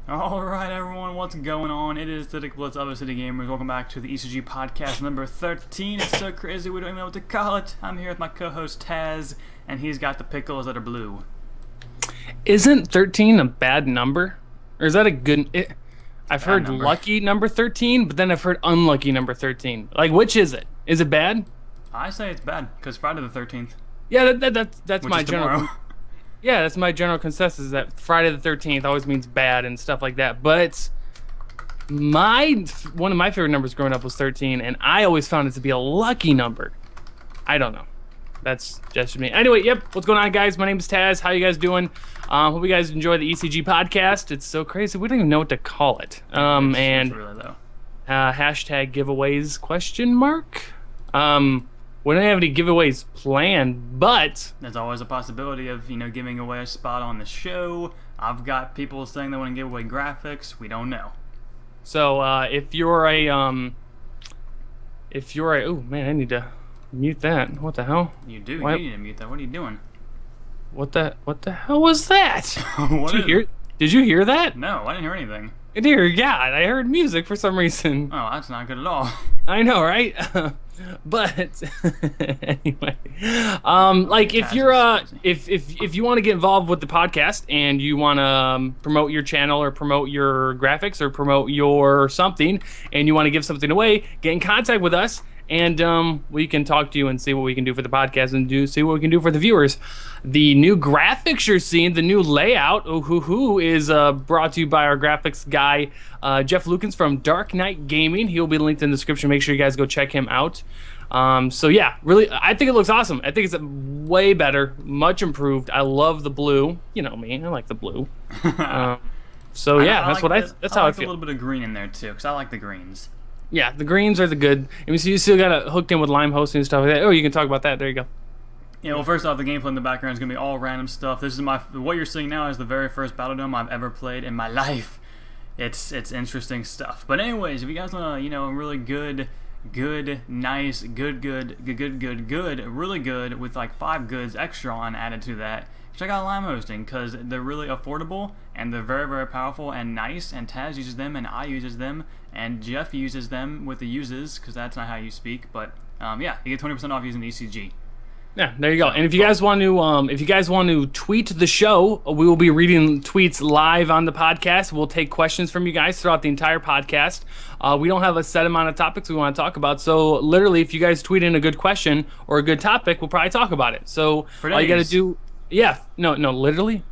Alright everyone, what's going on? It is the Blitz of City Gamers. Welcome back to the ECG podcast number 13. It's so crazy we don't even know what to call it. I'm here with my co-host Taz, and he's got the pickles that are blue. Isn't 13 a bad number? Or is that a good... I've heard number. Lucky number 13, but then I've heard unlucky number 13. Like, which is it? Is it bad? I say it's bad, because Friday the 13th. Yeah, that's which my is general... tomorrow. Yeah, that's my general consensus, that Friday the 13th always means bad and stuff like that. But one of my favorite numbers growing up was 13, and I always found it to be a lucky number. I don't know. That's just me. Anyway, yep. What's going on, guys? My name is Taz. How you guys doing? Hope you guys enjoy the ECG podcast. It's so crazy. We don't even know what to call it. It's really, though. Hashtag giveaways question mark. We don't have any giveaways planned, but there's always a possibility of, giving away a spot on the show. I've got people saying they want to give away graphics. We don't know. So if you're a oh man, I need to mute that. What the hell? You do. What? You need to mute that. What are you doing? What the hell was that? Did you hear that? No, I didn't hear anything. Dear God, I heard music for some reason. Oh, that's not good at all. I know, right? But anyway, like if you're if you want to get involved with the podcast and you want to promote your channel or promote your graphics or promote your something and you want to give something away, get in contact with us and we can talk to you and see what we can do for the podcast and see what we can do for the viewers. The new graphics you're seeing, the new layout, is brought to you by our graphics guy, Jeff Lukens from Dark Knight Gaming. He'll be linked in the description. Make sure you guys go check him out. So yeah, really, I think it looks awesome. I think it's way better, much improved. I love the blue. You know me, I like the blue. So yeah, that's how I feel. A little bit of green in there too, because I like the greens. Yeah, the greens are the good. And you still got it hooked in with Lime hosting and stuff like that. Oh, you can talk about that. There you go. Yeah, well, first off, the gameplay in the background is going to be all random stuff. This is what you're seeing now is the very first Battle Dome I've ever played in my life. It's interesting stuff. But anyways, if you guys want to, really good, nice, really good with like 5 goods extra on added to that, check out Lime Hosting because they're really affordable and they're very, very powerful and nice. And Taz uses them and I uses them and Jeff uses them with the uses because that's not how you speak. But yeah, you get 20% off using the ECG. Yeah, there you go. And if you guys want to, tweet the show, we will be reading tweets live on the podcast. We'll take questions from you guys throughout the entire podcast. We don't have a set amount of topics we want to talk about, so literally, if you guys tweet in a good question or a good topic, we'll probably talk about it. So all you got to do, literally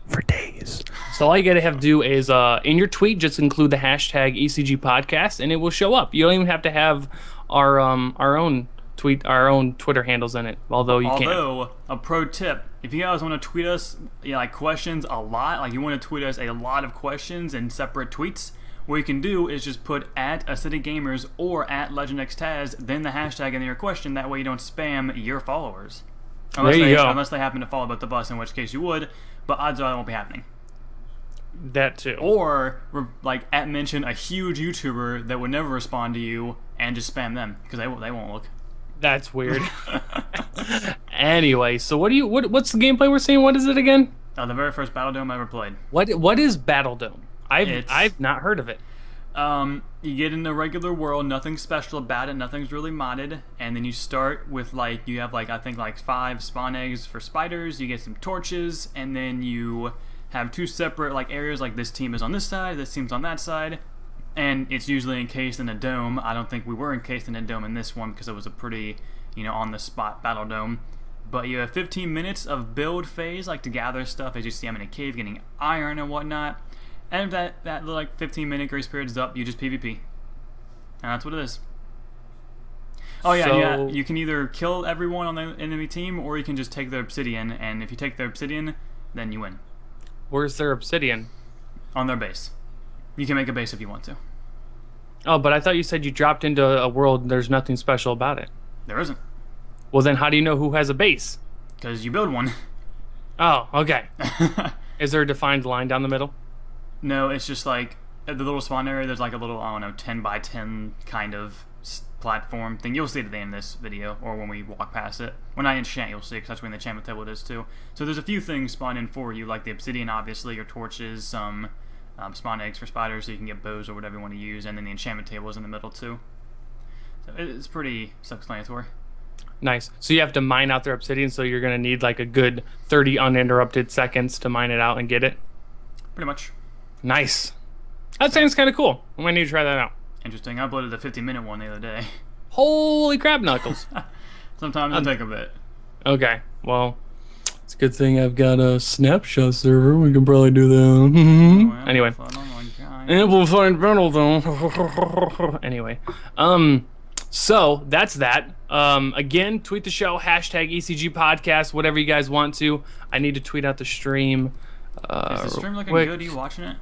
for days. So all you got to do is in your tweet, just include the hashtag ECG podcast, and it will show up. You don't even have to have our own Twitter handles in it, although you can. Although, a pro tip, if you guys want to tweet us like questions a lot, like you want to tweet us a lot of questions in separate tweets, what you can do is just put @AcityGamers or @LegendXTaz, then the hashtag in your question. That way you don't spam your followers. Unless they happen to follow both of us, in which case you would, but odds are that won't be happening. That too. Or like mention a huge YouTuber that would never respond to you and just spam them because they won't look. That's weird. Anyway, so what's the gameplay we're seeing? What is it again? The very first Battle Dome I ever played. What is Battle Dome? I've not heard of it. You get in the regular world, nothing special about it, nothing's really modded, and then you start with you have I think 5 spawn eggs for spiders, you get some torches, and then you have 2 separate areas, like this team is on this side, this team's on that side. And it's usually encased in a dome. I don't think we were encased in a dome in this one because it was a pretty, on-the-spot battle dome. But you have 15 minutes of build phase, to gather stuff. As you see, I'm in a cave getting iron and whatnot. And if that little 15-minute grace period is up, you just PvP. And that's what it is. Oh yeah, you can either kill everyone on the enemy team, or you can just take their obsidian. And if you take their obsidian, then you win. Where's their obsidian? On their base. You can make a base if you want to. Oh, but I thought you said you dropped into a world and there's nothing special about it. There isn't. Well, then how do you know who has a base? Because you build one. Oh, okay. Is there a defined line down the middle? No, it's just at the little spawn area, there's a little, 10 by 10 kind of platform thing. You'll see it at the end of this video, or when we walk past it. When I enchant, you'll see, because that's where the enchantment table it is too. So there's a few things spawned in for you, like the obsidian, obviously, your torches, some spawn eggs for spiders so you can get bows or whatever you want to use, and then the enchantment table is in the middle too. So it's pretty self-explanatory. Nice. So you have to mine out their obsidian, so you're going to need like a good 30 uninterrupted seconds to mine it out and get it? Pretty much. Nice. That sounds kind of cool. I might need to try that out. Interesting. I uploaded the 50-minute one the other day. Holy crap, Knuckles. Sometimes it'll take a bit. Okay, well, it's a good thing I've got a snapshot server. We can probably do that. Well, anyway. Amplified Brittle, though. Anyway. So, that's that. Again, tweet the show, hashtag ECG Podcast, whatever you guys want to. I need to tweet out the stream. Is the stream looking good? Are you watching it?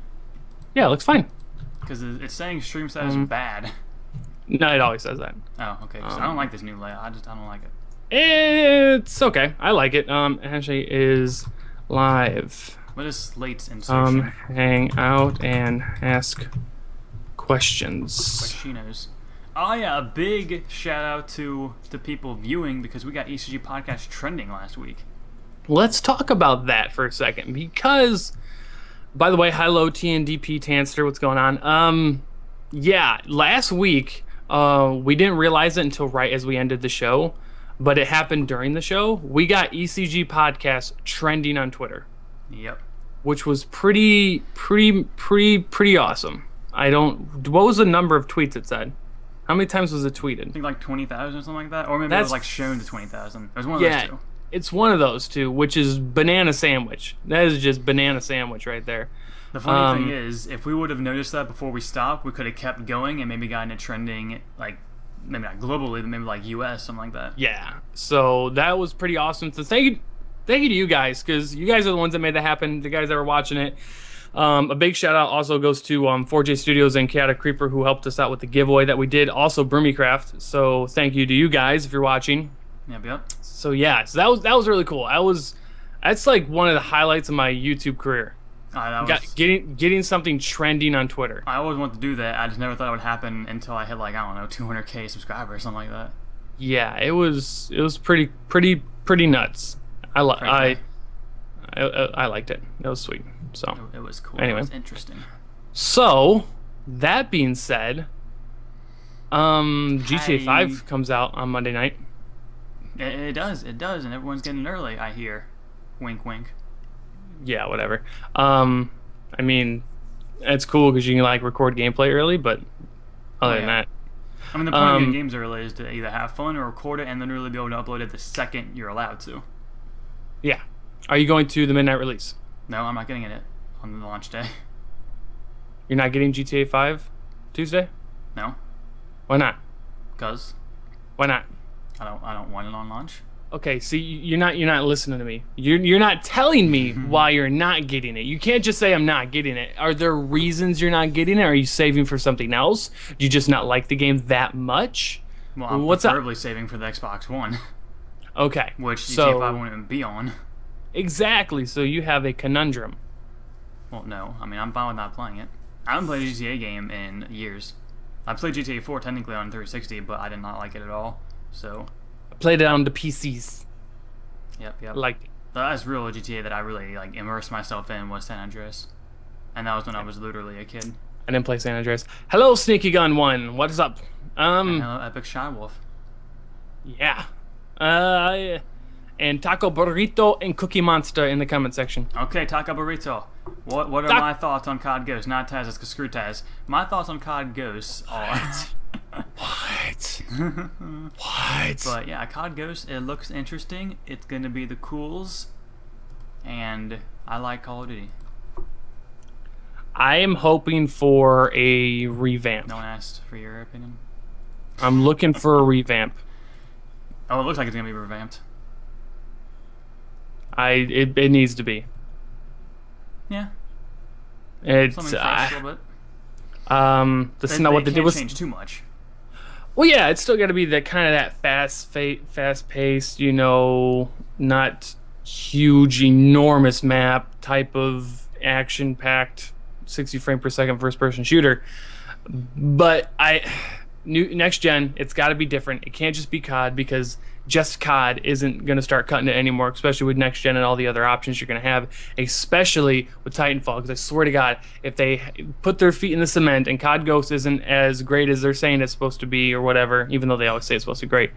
Yeah, it looks fine. Because it's saying stream status bad. No, it always says that. Oh, okay. I don't like this new layout. I don't like it. It's okay. I like it. Actually, is live. What is Slate's insertion? Hang out and ask questions. Questionos. Oh yeah, a big shout out to the people viewing because we got ECG Podcast trending last week. Let's talk about that for a second because, by the way, hello TNDP Tanster, what's going on? Yeah, last week we didn't realize it until right as we ended the show, but it happened during the show. We got ECG Podcast trending on Twitter. Yep. Which was pretty awesome. What was the number of tweets it said? How many times was it tweeted? I think like 20,000 or something like that, or maybe it was like shown to 20,000. It was one of those two. It's one of those two, which is banana sandwich. That is just banana sandwich right there. The funny thing is, if we would have noticed that before we stopped, we could have kept going and maybe gotten it trending, like, maybe not globally, but maybe like US, something like that. Yeah. So that was pretty awesome. So thank you to you guys, because you guys are the ones that made that happen, the guys that were watching it. A big shout out also goes to 4J Studios and Chaotic Creeper, who helped us out with the giveaway that we did. Also Brummycraft. So thank you to you guys if you're watching. Yep. So yeah, so that was really cool. That's like one of the highlights of my YouTube career. Getting something trending on Twitter. I always wanted to do that. I just never thought it would happen until I hit like, I don't know, 200K subscribers or something like that. Yeah, it was pretty nuts. I liked it. It was sweet. So it was cool. Anyway, it was interesting. So that being said, GTA 5 comes out on Monday night. It does, and everyone's getting early, I hear. Wink, wink. Yeah, whatever. I mean, it's cool because you can like record gameplay early, but other than that, I mean, the point of getting games early is to either have fun or record it and then really be able to upload it the second you're allowed to. Yeah. Are you going to the midnight release? No, I'm not getting it on the launch day. You're not getting GTA 5 Tuesday? No. Why not? Because. Why not? I don't want it on launch. Okay, see, you're not listening to me. You're not telling me why you're not getting it. You can't just say I'm not getting it. Are there reasons you're not getting it? Are you saving for something else? Do you just not like the game that much? Well, I'm preferably saving for the Xbox One. Okay. Which GTA 5 won't even be on. Exactly. So you have a conundrum. Well, no. I mean, I'm fine with not playing it. I haven't played a GTA game in years. I played GTA 4 technically on 360, but I did not like it at all. So. I played it on the PCs. Yep. Liked it. The last real GTA that I really like immersed myself in was San Andreas, and that was when I was literally a kid. I didn't play San Andreas. Hello, Sneaky Gun 1. What is up? And hello, Epic Shy Wolf. Yeah. And Taco Burrito and Cookie Monster in the comment section. Okay, Taco Burrito. What are my thoughts on COD Ghost? Not Taz, it's Screw Taz. My thoughts on COD Ghost are... What? But yeah, COD Ghost, it looks interesting. It's going to be the cools. And I like Call of Duty. I am hoping for a revamp. No one asked for your opinion. I'm looking for a revamp. Oh, it looks like it's going to be revamped. It needs to be. Yeah. It's something fresh a little bit. This is not what they did was change too much. Well, yeah, it's still got to be that kind of that fast-paced, you know, not huge, enormous map type of action-packed 60 frame per second first-person shooter. But next gen, it's got to be different. It can't just be COD because just COD isn't going to start cutting it anymore, especially with next gen and all the other options you're going to have, especially with Titanfall. Because I swear to God, if they put their feet in the cement and COD Ghost isn't as great as they're saying it's supposed to be or whatever, even though they always say it's supposed to be great,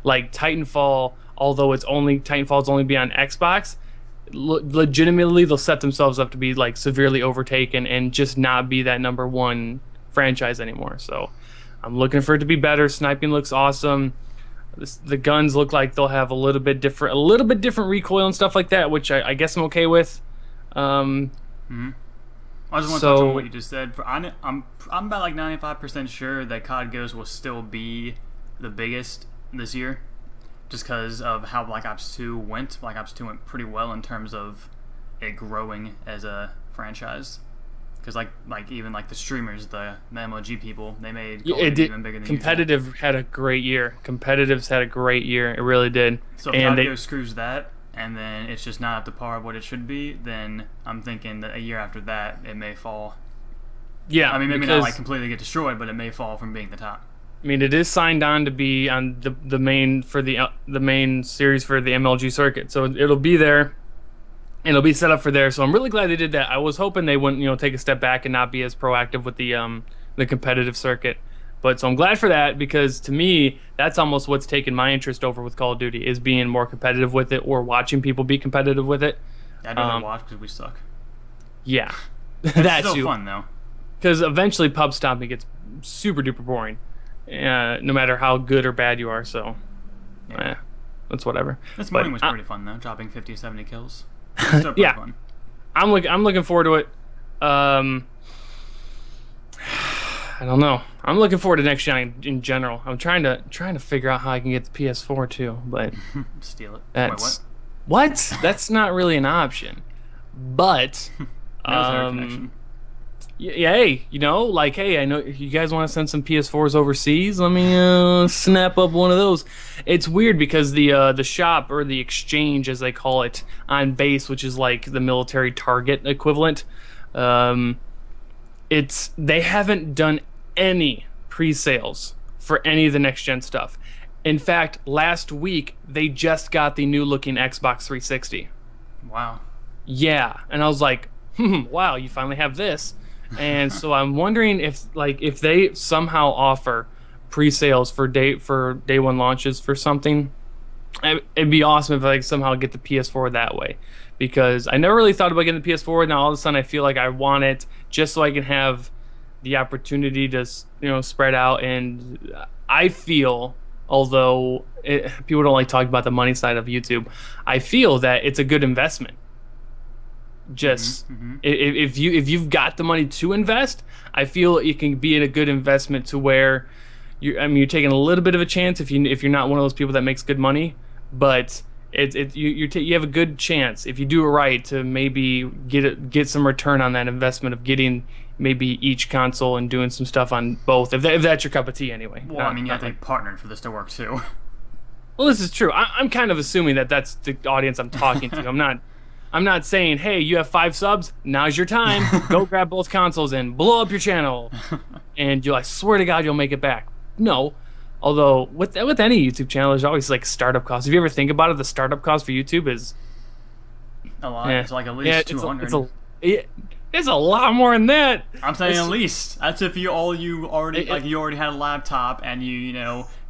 like Titanfall, although Titanfall's only be on Xbox, legitimately they'll set themselves up to be like severely overtaken and just not be that #1 franchise anymore. So I'm looking for it to be better. Sniping looks awesome. The guns look like they'll have a little bit different recoil and stuff like that, which I guess I'm okay with. I just want to touch on what you just said. I'm about like 95% sure that COD Ghost will still be the biggest this year, just because of how Black Ops 2 went. Black Ops 2 went pretty well in terms of it growing as a franchise. Because even the streamers, the MMOG people, they made Call of Duty even bigger than Competitive usual. had a great year. Competitives had a great year. It really did. So if COD Ghost screws that, and then it's just not up to par of what it should be, then I'm thinking that a year after that, it may fall. Yeah, I mean, maybe not completely get destroyed, but it may fall from being the top. I mean, it is signed on to be on the main series for the MLG circuit, so it'll be there. And it'll be set up for there, so I'm really glad they did that. I was hoping they wouldn't, take a step back and not be as proactive with the competitive circuit. But so I'm glad for that, because to me, that's almost what's taken my interest over with Call of Duty, is being more competitive with it or watching people be competitive with it. I don't watch because we suck. Yeah, that's still fun though. Because eventually, pub stomping gets super duper boring, no matter how good or bad you are. So, that's whatever. This morning was pretty fun though, dropping 50, 70 kills. Yeah, fun. I'm looking forward to it. I don't know. I'm looking forward to next gen in general. I'm trying to figure out how I can get the PS4 too, but steal it. That's, What? That's not really an option. But yeah, hey, hey, I know you guys want to send some PS4s overseas. Let me snap up one of those. It's weird because the shop, or the exchange as they call it, on base, which is like the military Target equivalent, they haven't done any pre-sales for any of the next gen stuff. In fact, last week they just got the new looking Xbox 360. Wow. Yeah, and I was like, wow, you finally have this. And so I'm wondering if they somehow offer pre-sales for day one launches for something. It'd be awesome if I somehow get the PS4 that way, because I never really thought about getting the PS4. Now all of a sudden I feel like I want it just so I can have the opportunity to spread out. And I feel, although people don't like talking about the money side of YouTube, I feel that it's a good investment. Just if you've got the money to invest, I feel it can be a good investment to where you're taking a little bit of a chance if you're not one of those people that makes good money, but you have a good chance if you do it right to maybe get some return on that investment of getting maybe each console and doing some stuff on both, if that's your cup of tea anyway. Well, you have to be partnered for this to work too. Well, this is true. I'm kind of assuming that that's the audience I'm talking to. I'm not saying, hey, you have 5 subs, now's your time. Go grab both consoles and blow up your channel. And I swear to God, you'll make it back. No. Although, with any YouTube channel, there's always startup costs. If you ever think about it, the startup cost for YouTube is a lot. It's at least 200. It's a lot more than that. I'm saying at least. That's if you already had a laptop and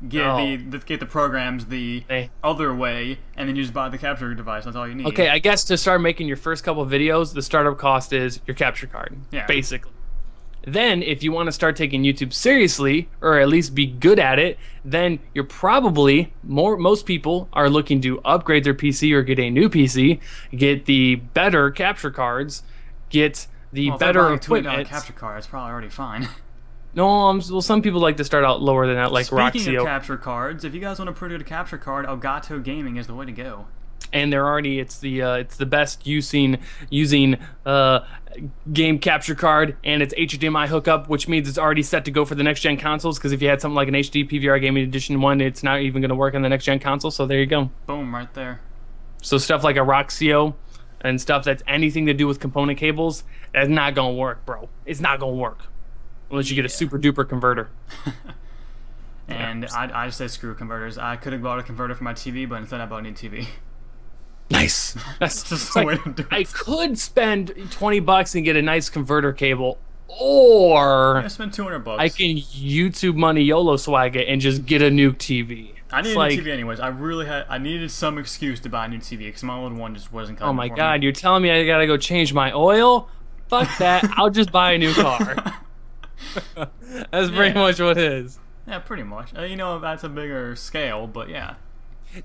get the programs the other way, and then you just buy the capture device. That's all you need. Okay, I guess to start making your first couple of videos, the startup cost is your capture card. Yeah. Basically. Then, if you want to start taking YouTube seriously, or at least be good at it, then you're probably most people are looking to upgrade their PC or get a new PC, get the better capture cards, get the better equipment. Capture card, it's probably already fine. No, some people like to start out lower than that, like Speaking Roxio. of capture cards, if you guys want to put a capture card, Elgato Gaming is the way to go. And it's the best using game capture card, and it's HDMI hookup, which means it's already set to go for the next gen consoles. Because if you had something like an HD PVR Gaming Edition 1, it's not even going to work on the next gen console. So there you go. Boom, right there. So stuff like a Roxio and stuff that's anything to do with component cables, that's not gonna work, bro. It's not gonna work unless you get a super duper converter. And I just say screw converters. I could have bought a converter for my TV, but instead I bought a new TV. Nice. That's just the way to do it. I could spend $20 and get a nice converter cable, or I spent $200. I can YouTube money YOLO swag it and just get a new TV. I needed a new TV anyways. I needed some excuse to buy a new TV because my old one just wasn't coming. Oh my god, you're telling me I gotta go change my oil? Fuck that. I'll just buy a new car. That's pretty much what it is. Yeah, pretty much. You know, that's a bigger scale, but yeah.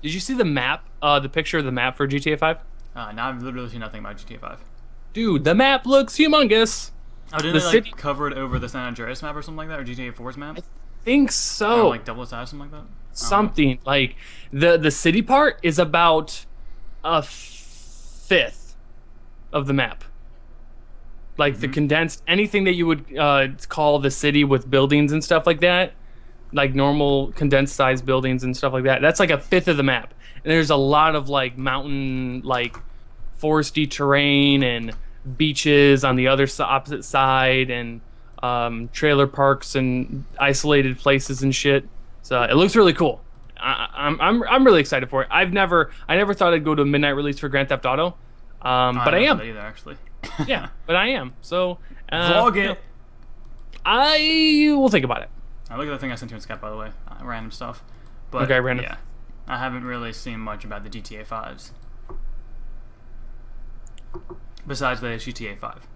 Did you see the map, the picture of the map for GTA 5? Now I've literally seen nothing about GTA 5. Dude, the map looks humongous. Oh, didn't they like cover it over the San Andreas map or something like that, or GTA 4's map? I think so. Or like double size, something like that. Something like the city part is about a fifth of the map. Like the condensed, anything that you would call the city with buildings and stuff like that, like normal condensed size buildings and stuff like that. That's like a fifth of the map. And there's a lot of like mountain, like foresty terrain and beaches on the other opposite side, and trailer parks and isolated places and shit. So it looks really cool. I'm really excited for it. I never thought I'd go to a midnight release for Grand Theft Auto, but I am. Either, actually. Yeah, but I am. So vlog it. I will think about it. I look at the thing I sent you in Skype, by the way. Random stuff. But okay, random. Yeah, I haven't really seen much about the GTA 5s. Besides the GTA 5.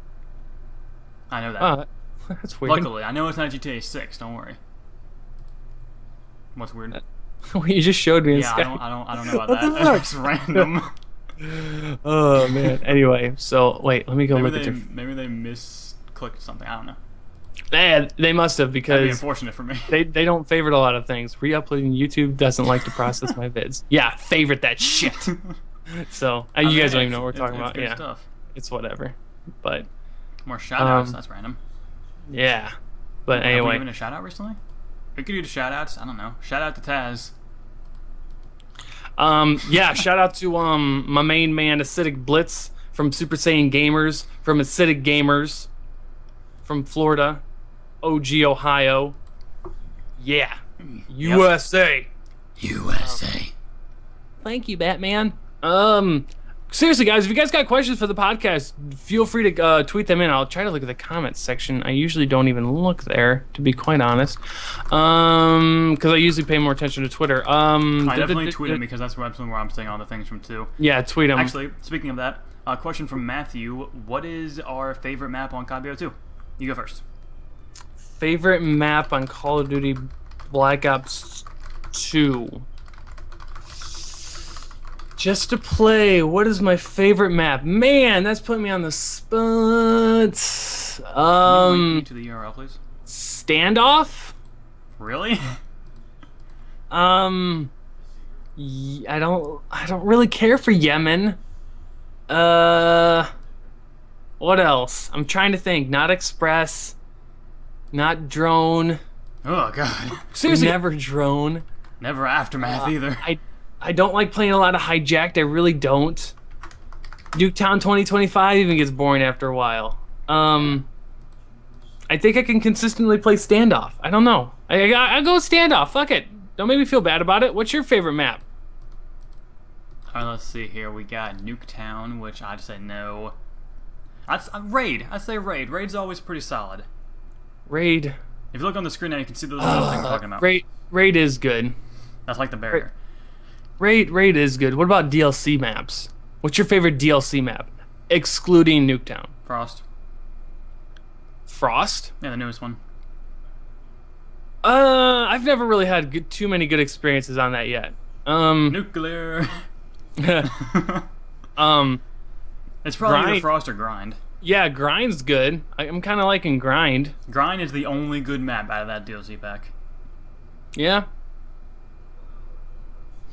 I know that. That's weird. Luckily, I know it's not GTA 6. Don't worry. What's weird? Well, you just showed me. In yeah, Skype. I don't know about that. It's random. Oh man. Anyway, so wait, let me go look at your. Maybe they misclicked something. I don't know. They must have, because that'd be unfortunate for me. They don't favorite a lot of things. Re-uploading YouTube doesn't like to process my vids. Yeah, favorite that shit. So you guys don't even know what we're talking about. Yeah, stuff. It's whatever. But more shoutouts. That's random. Yeah, but anyway. Have we given a shout out recently? We could do the shout outs. I don't know. Shout out to Taz. Yeah, shout out to my main man Acidic Blitz from Super Saiyan Gamers, from Acidic Gamers, from Florida, OG Ohio. Yeah. USA. USA. Thank you, Batman. Seriously, guys, if you guys got questions for the podcast, feel free to tweet them in. I'll try to look at the comments section. I usually don't even look there, to be quite honest, because I usually pay more attention to Twitter. I definitely tweet them because that's where I'm seeing all the things from too. Yeah, tweet them. Actually, speaking of that, a question from Matthew: what is our favorite map on COD 2? You go first. Favorite map on Call of Duty Black Ops 2. Just to play, what is my favorite map? Man, that's putting me on the spot. Can you link me to the URL, please? Standoff? Really? I don't really care for Yemen. What else? I'm trying to think. Not Express. Not Drone. Oh god. Seriously, never Drone. Never Aftermath either. I don't like playing a lot of Hijacked. I really don't. Nuketown 2025 even gets boring after a while. I think I can consistently play Standoff. I don't know. I go with Standoff. Fuck it. Don't make me feel bad about it. What's your favorite map? Alright, let's see here. We got Nuketown, which I'd say no. Raid. I'd say Raid. Raid's always pretty solid. Raid. If you look on the screen now, you can see the little thing we're talking about. Raid is good. That's like the barrier. Raid is good. What about DLC maps? What's your favorite DLC map, excluding Nuketown? Frost. Frost? Yeah, the newest one. I've never really had too many good experiences on that yet. Nuclear. It's probably either Frost or Grind. Yeah, Grind's good. I'm kind of liking Grind. Grind is the only good map out of that DLC pack. Yeah.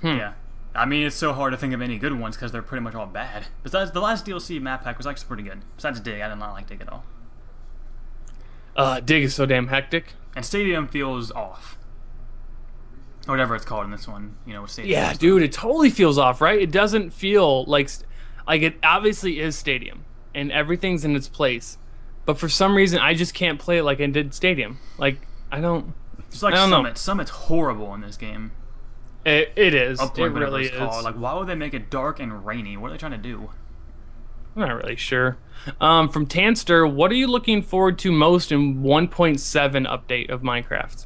Yeah. I mean, it's so hard to think of any good ones because they're pretty much all bad. Besides, the last DLC map pack was actually pretty good. Besides Dig, I did not like Dig at all. Dig is so damn hectic. And Stadium feels off. Or whatever it's called in this one, you know, with Stadium. Yeah, dude, it totally feels off, right? It doesn't feel like it obviously is Stadium, and everything's in its place. But for some reason, I just can't play it like I did Stadium. Like, I don't... Just like I don't Summit. know. Summit's horrible in this game. It is. Upland, It whatever really it's is. called. Like, why would they make it dark and rainy? What are they trying to do? I'm not really sure. From Tanster, what are you looking forward to most in 1.7 update of Minecraft?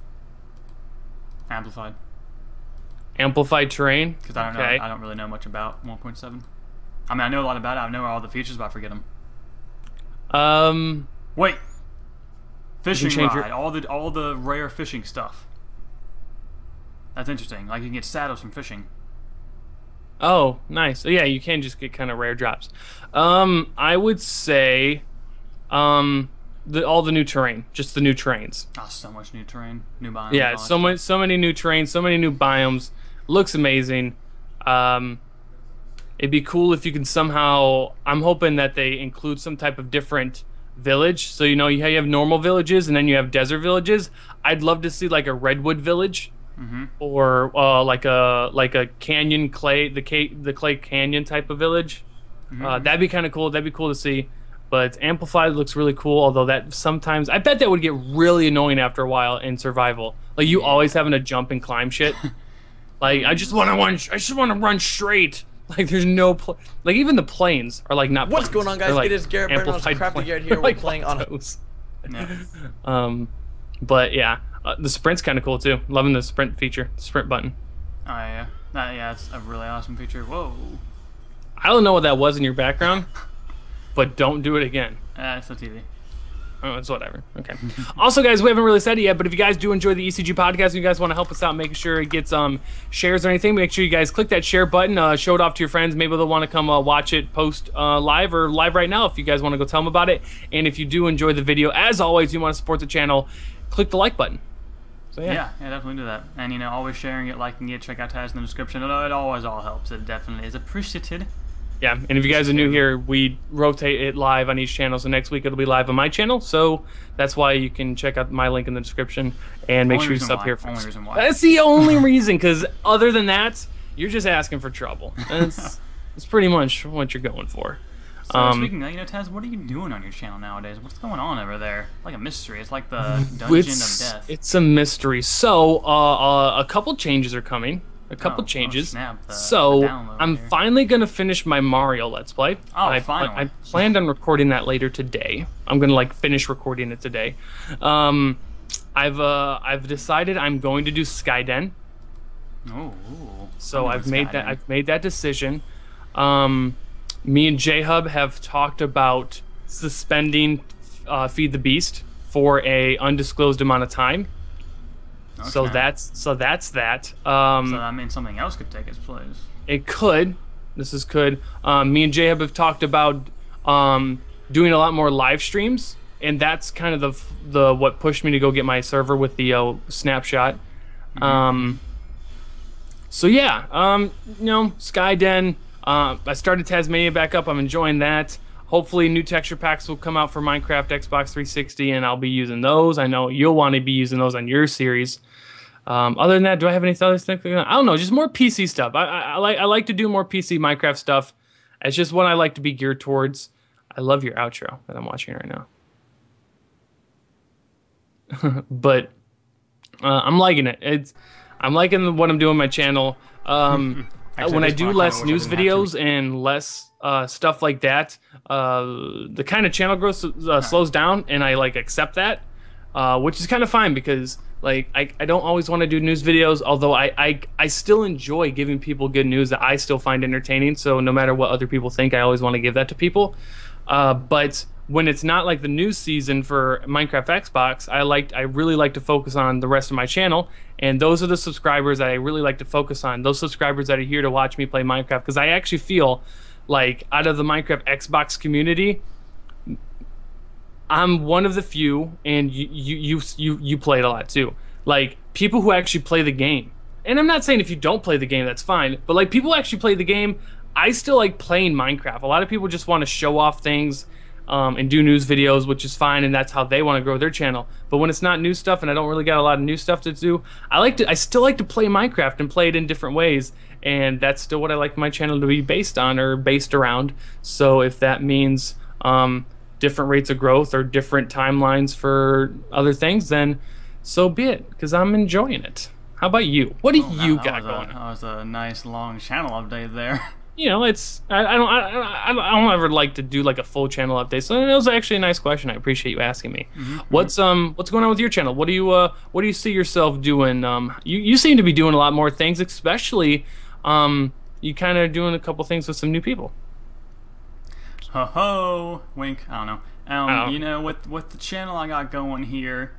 Amplified. Amplified terrain? Because I don't know. I don't really know much about 1.7. I mean, I know a lot about it. I know all the features, but I forget them. Wait. Fishing rod. All the rare fishing stuff. That's interesting. Like, you can get saddles from fishing. Oh, nice. Yeah, you can just get kind of rare drops. I would say all the new terrain, just the new terrains. Oh, so much new terrain, new biomes. Yeah, so many new terrains, so many new biomes. Looks amazing. It'd be cool if you can somehow. I'm hoping that they include some type of different village. So you have normal villages and then you have desert villages. I'd love to see like a redwood village. Mm-hmm. Or like a canyon clay, the clay canyon type of village. Mm-hmm. That'd be kind of cool. That'd be cool to see. But Amplified looks really cool. Although that sometimes, I bet that would get really annoying after a while in survival. Like you always having to jump and climb shit. Like I just want to run straight. Like there's no like even the planes are like not. What's planes. going on, guys? Like it is Garrett Burnham's Crafty Garrett here. We're playing on. Yeah. But yeah. The sprint's kind of cool too. Loving the sprint feature, sprint button. Oh yeah, yeah, it's a really awesome feature. Whoa. I don't know what that was in your background, but don't do it again. It's the TV. Oh, it's whatever. Okay. Also, guys, we haven't really said it yet, but if you guys do enjoy the ECG podcast and you guys want to help us out, making sure it gets shares or anything, make sure you guys click that share button, show it off to your friends. Maybe they'll want to come watch it post live or live right now if you guys want to go tell them about it. And if you do enjoy the video, as always, you want to support the channel, click the like button. So, yeah, definitely do that. And, always sharing it, liking it, check out tags in the description. It always all helps. It definitely is appreciated. Yeah, and if you guys are new here, we rotate it live on each channel. So next week it'll be live on my channel. So that's why you can check out my link in the description and make sure you sub here first. Only reason why. That's the only reason, because other than that, you're just asking for trouble. That's pretty much what you're going for. So speaking of that, Taz, what are you doing on your channel nowadays? What's going on over there? Like a mystery. It's like the dungeon of death. It's a mystery. So a couple changes are coming. A couple changes. So I'm finally gonna finish my Mario Let's Play. Oh, finally. I planned on recording that later today. I'm gonna finish recording it today. I've decided I'm going to do Skyden. Oh. So I've made that decision. Me and J-Hub have talked about suspending Feed the Beast for a undisclosed amount of time. Okay. So that's that. So that means something else could take its place. It could. This is could. Me and J-Hub have talked about doing a lot more live streams, and that's kind of the what pushed me to go get my server with the snapshot. Mm-hmm. So yeah, Skyden. I started Tasmania back up. I'm enjoying that. Hopefully new texture packs will come out for Minecraft Xbox 360 and I'll be using those. I know you'll want to be using those on your series. Other than that, do I have any other things? I don't know, just more PC stuff. I like to do more PC Minecraft stuff. It's just what I like to be geared towards. I love your outro that I'm watching right now. But I'm liking it. I'm liking what I'm doing on my channel. Actually, when I do less news videos and less stuff like that, the kind of channel growth slows down, and I accept that, which is kind of fine because I don't always want to do news videos, although I still enjoy giving people good news that I still find entertaining. So no matter what other people think, I always want to give that to people. But when it's not like the news season for Minecraft Xbox, I really like to focus on the rest of my channel, and those are the subscribers that I really like to focus on. Those subscribers that are here to watch me play Minecraft, because I actually feel like out of the Minecraft Xbox community, I'm one of the few, and you play it a lot too. Like people who actually play the game, and I'm not saying if you don't play the game that's fine, but like people who actually play the game, I still like playing Minecraft. A lot of people just want to show off things. And do news videos, which is fine, and that's how they want to grow their channel. But when it's not new stuff, and I don't really got a lot of new stuff to do, I still like to play Minecraft and play it in different ways, and that's still what I like my channel to be based on or based around. So if that means different rates of growth or different timelines for other things, then so be it, because I'm enjoying it. How about you? What do you got going? That was a nice long channel update there. You know, it's I don't ever like to do like a full channel update. So that was actually a nice question. I appreciate you asking me. What's going on with your channel? What do you see yourself doing? You seem to be doing a lot more things, especially you kind of doing a couple things with some new people. Ho ho, wink. I don't know. You know, with the channel I got going here,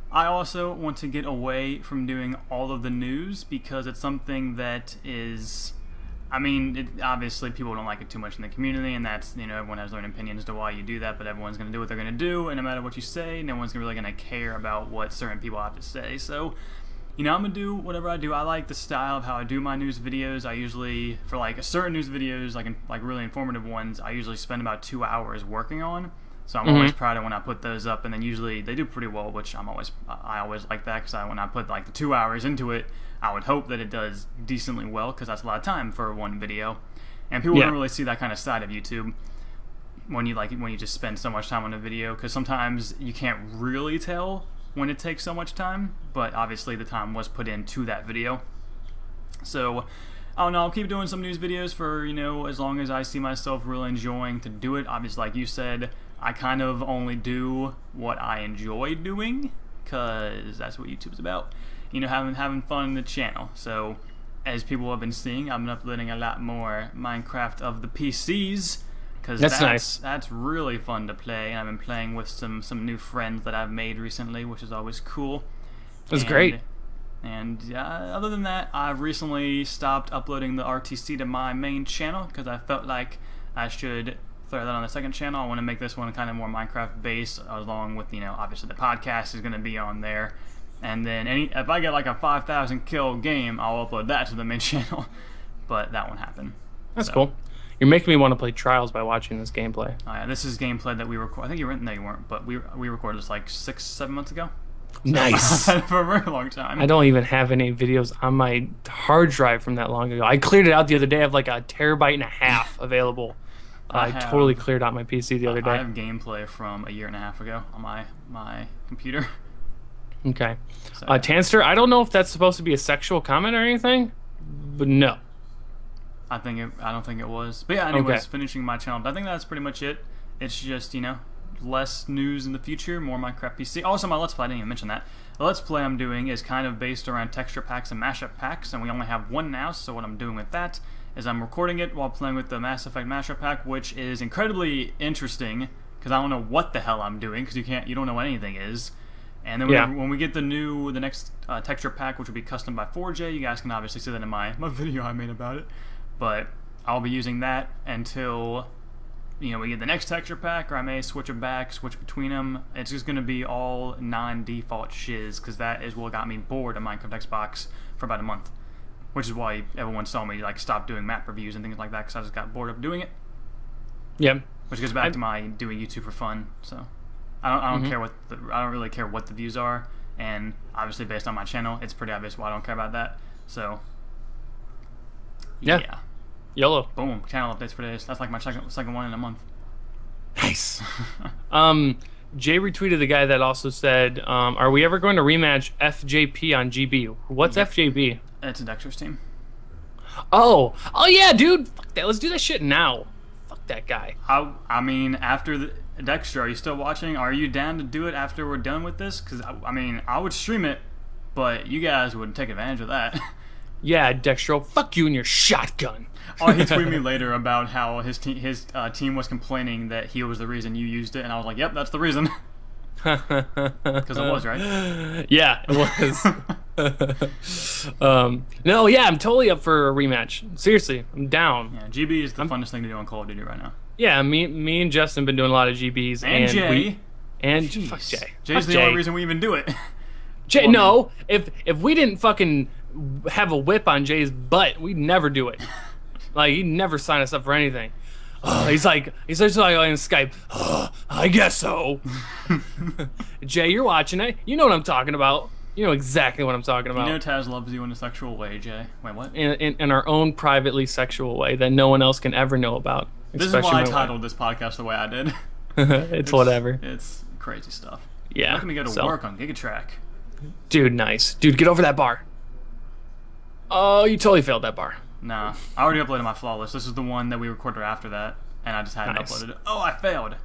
I also want to get away from doing all of the news because it's something that is, I mean, obviously people don't like it too much in the community, and that's, you know, everyone has their own opinions as to why you do that, but everyone's going to do what they're going to do, and no matter what you say, no one's really going to care about what certain people have to say. So, you know, I'm going to do whatever I do. I like the style of how I do my news videos. I usually, for like certain news videos, like really informative ones, I usually spend about 2 hours working on. So I'm always proud of when I put those up, and then usually they do pretty well, which I always like that, because when I put like the 2 hours into it, I would hope that it does decently well, because that's a lot of time for one video, and people don't really see that kind of side of YouTube when you just spend so much time on a video, because sometimes you can't really tell when it takes so much time, but obviously the time was put into that video. So I don't know, I'll keep doing some news videos for, you know, as long as I see myself really enjoying to do it. Obviously, like you said, I kind of only do what I enjoy doing, because that's what YouTube's about. You know, having fun in the channel. So, as people have been seeing, I've been uploading a lot more Minecraft of the PCs, because that's really fun to play. And I've been playing with some new friends that I've made recently, which is always cool. That's great. And other than that, I've recently stopped uploading the RTC to my main channel, because I felt like I should throw that on the second channel. I want to make this one kind of more Minecraft based, along with, you know, obviously the podcast is going to be on there. And then if I get like a 5,000 kill game, I'll upload that to the main channel. But that won't happen. That's cool. You're making me want to play Trials by watching this gameplay. Oh, yeah, this is gameplay that we record. I think you were. No, you weren't. But we recorded this like 6-7 months ago. Nice. So for a very long time. I don't even have any videos on my hard drive from that long ago. I cleared it out the other day. I have like a 1.5 terabytes available. I totally cleared out my PC the other day. I have gameplay from 1.5 years ago on my computer. Okay. So, Tanster, I don't know if that's supposed to be a sexual comment or anything, but no. I don't think it was. But yeah, anyways, finishing my channel. I think that's pretty much it. It's just, you know, less news in the future, more Minecraft PC. Also, my Let's Play, I didn't even mention that. The Let's Play I'm doing is kind of based around texture packs and mashup packs, and we only have one now, so what I'm doing with that is I'm recording it while playing with the Mass Effect mashup pack, which is incredibly interesting, because I don't know what the hell I'm doing, because you don't know what anything is. And then when we get the next texture pack, which will be custom by 4J, you guys can obviously see that in my video I made about it. But I'll be using that until, you know, we get the next texture pack, or I may switch between them. It's just going to be all non-default shiz, because that is what got me bored of Minecraft Xbox for about a month. Which is why everyone saw me like stop doing map reviews and things like that, because I just got bored of doing it. Yeah. Which goes back to my doing YouTube for fun. So I don't care I don't really care what the views are, and obviously based on my channel, it's pretty obvious why I don't care about that. So yeah. YOLO. Boom. Channel updates for days. That's like my second one in a month. Nice. Jay retweeted the guy that also said, are we ever going to rematch FJP on GB? What's FJB? It's a Dexter's team. Oh yeah, dude. Fuck that. Let's do that shit now. Fuck that guy. I mean, after Dexter, are you still watching? Are you down to do it after we're done with this? Because I mean, I would stream it, but you guys would take advantage of that. Yeah, Dexter. Fuck you and your shotgun. Oh, he tweeted me later about how his team was complaining that he was the reason you used it, and I was like, yep, that's the reason. Because it was, right? Yeah, it was. No, yeah, I'm totally up for a rematch. Seriously, I'm down. Yeah, GB is the funnest thing to do on Call of Duty right now. Yeah, me and Justin have been doing a lot of GBs. And Jay. Fuck Jay. Jay's the only reason we even do it. Jay, no, if we didn't fucking have a whip on Jay's butt, we'd never do it. Like, he'd never sign us up for anything. He's starts like on Skype. I guess so. Jay, you're watching it. You know what I'm talking about. You know exactly what I'm talking about. You know Taz loves you in a sexual way, Jay. Wait, what? In our own privately sexual way that no one else can ever know about. This is why I titled this podcast the way I did. It's whatever. It's crazy stuff. Yeah. Let me go to work on Gigatrack. Dude, nice. Dude, get over that bar. Oh, you totally failed that bar. Nah, I already uploaded my flawless. This is the one that we recorded after that, and I just hadn't uploaded it. Oh, I failed.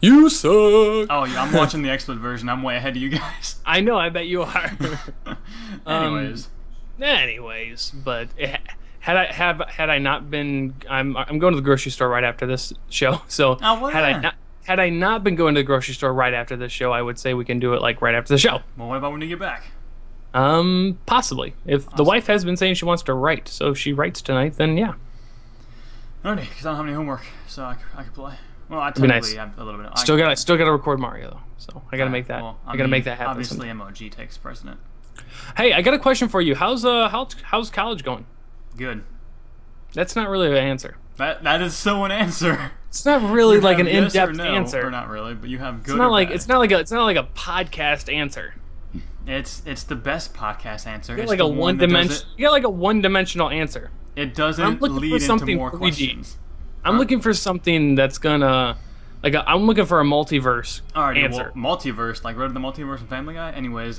You suck. Oh, yeah, I'm watching the XSplit version. I'm way ahead of you guys. I know, I bet you are. Anyways, but had I not been, I'm going to the grocery store right after this show. So had I not been going to the grocery store right after this show, I would say we can do it like right after the show. Well, what about when you get back? Possibly. If the wife has been saying she wants to write, so if she writes tonight, then yeah. Alrighty, because I don't have any homework, so I can play. Well, I technically have a little bit. Still gotta record Mario though, so I gotta make that. Well, I gotta make that happen. Obviously, MOG takes precedent. Hey, I got a question for you. How's college going? Good. That's not really an answer. That is so an answer. It's not really like an in-depth answer. Or not really, but you have good. It's not like a podcast answer. It's the best podcast answer. You got like a one-dimensional answer. It doesn't lead into more questions. I'm looking for something that's gonna I'm looking for a multiverse answer. Well, multiverse, like Road to the Multiverse and Family Guy. Anyways,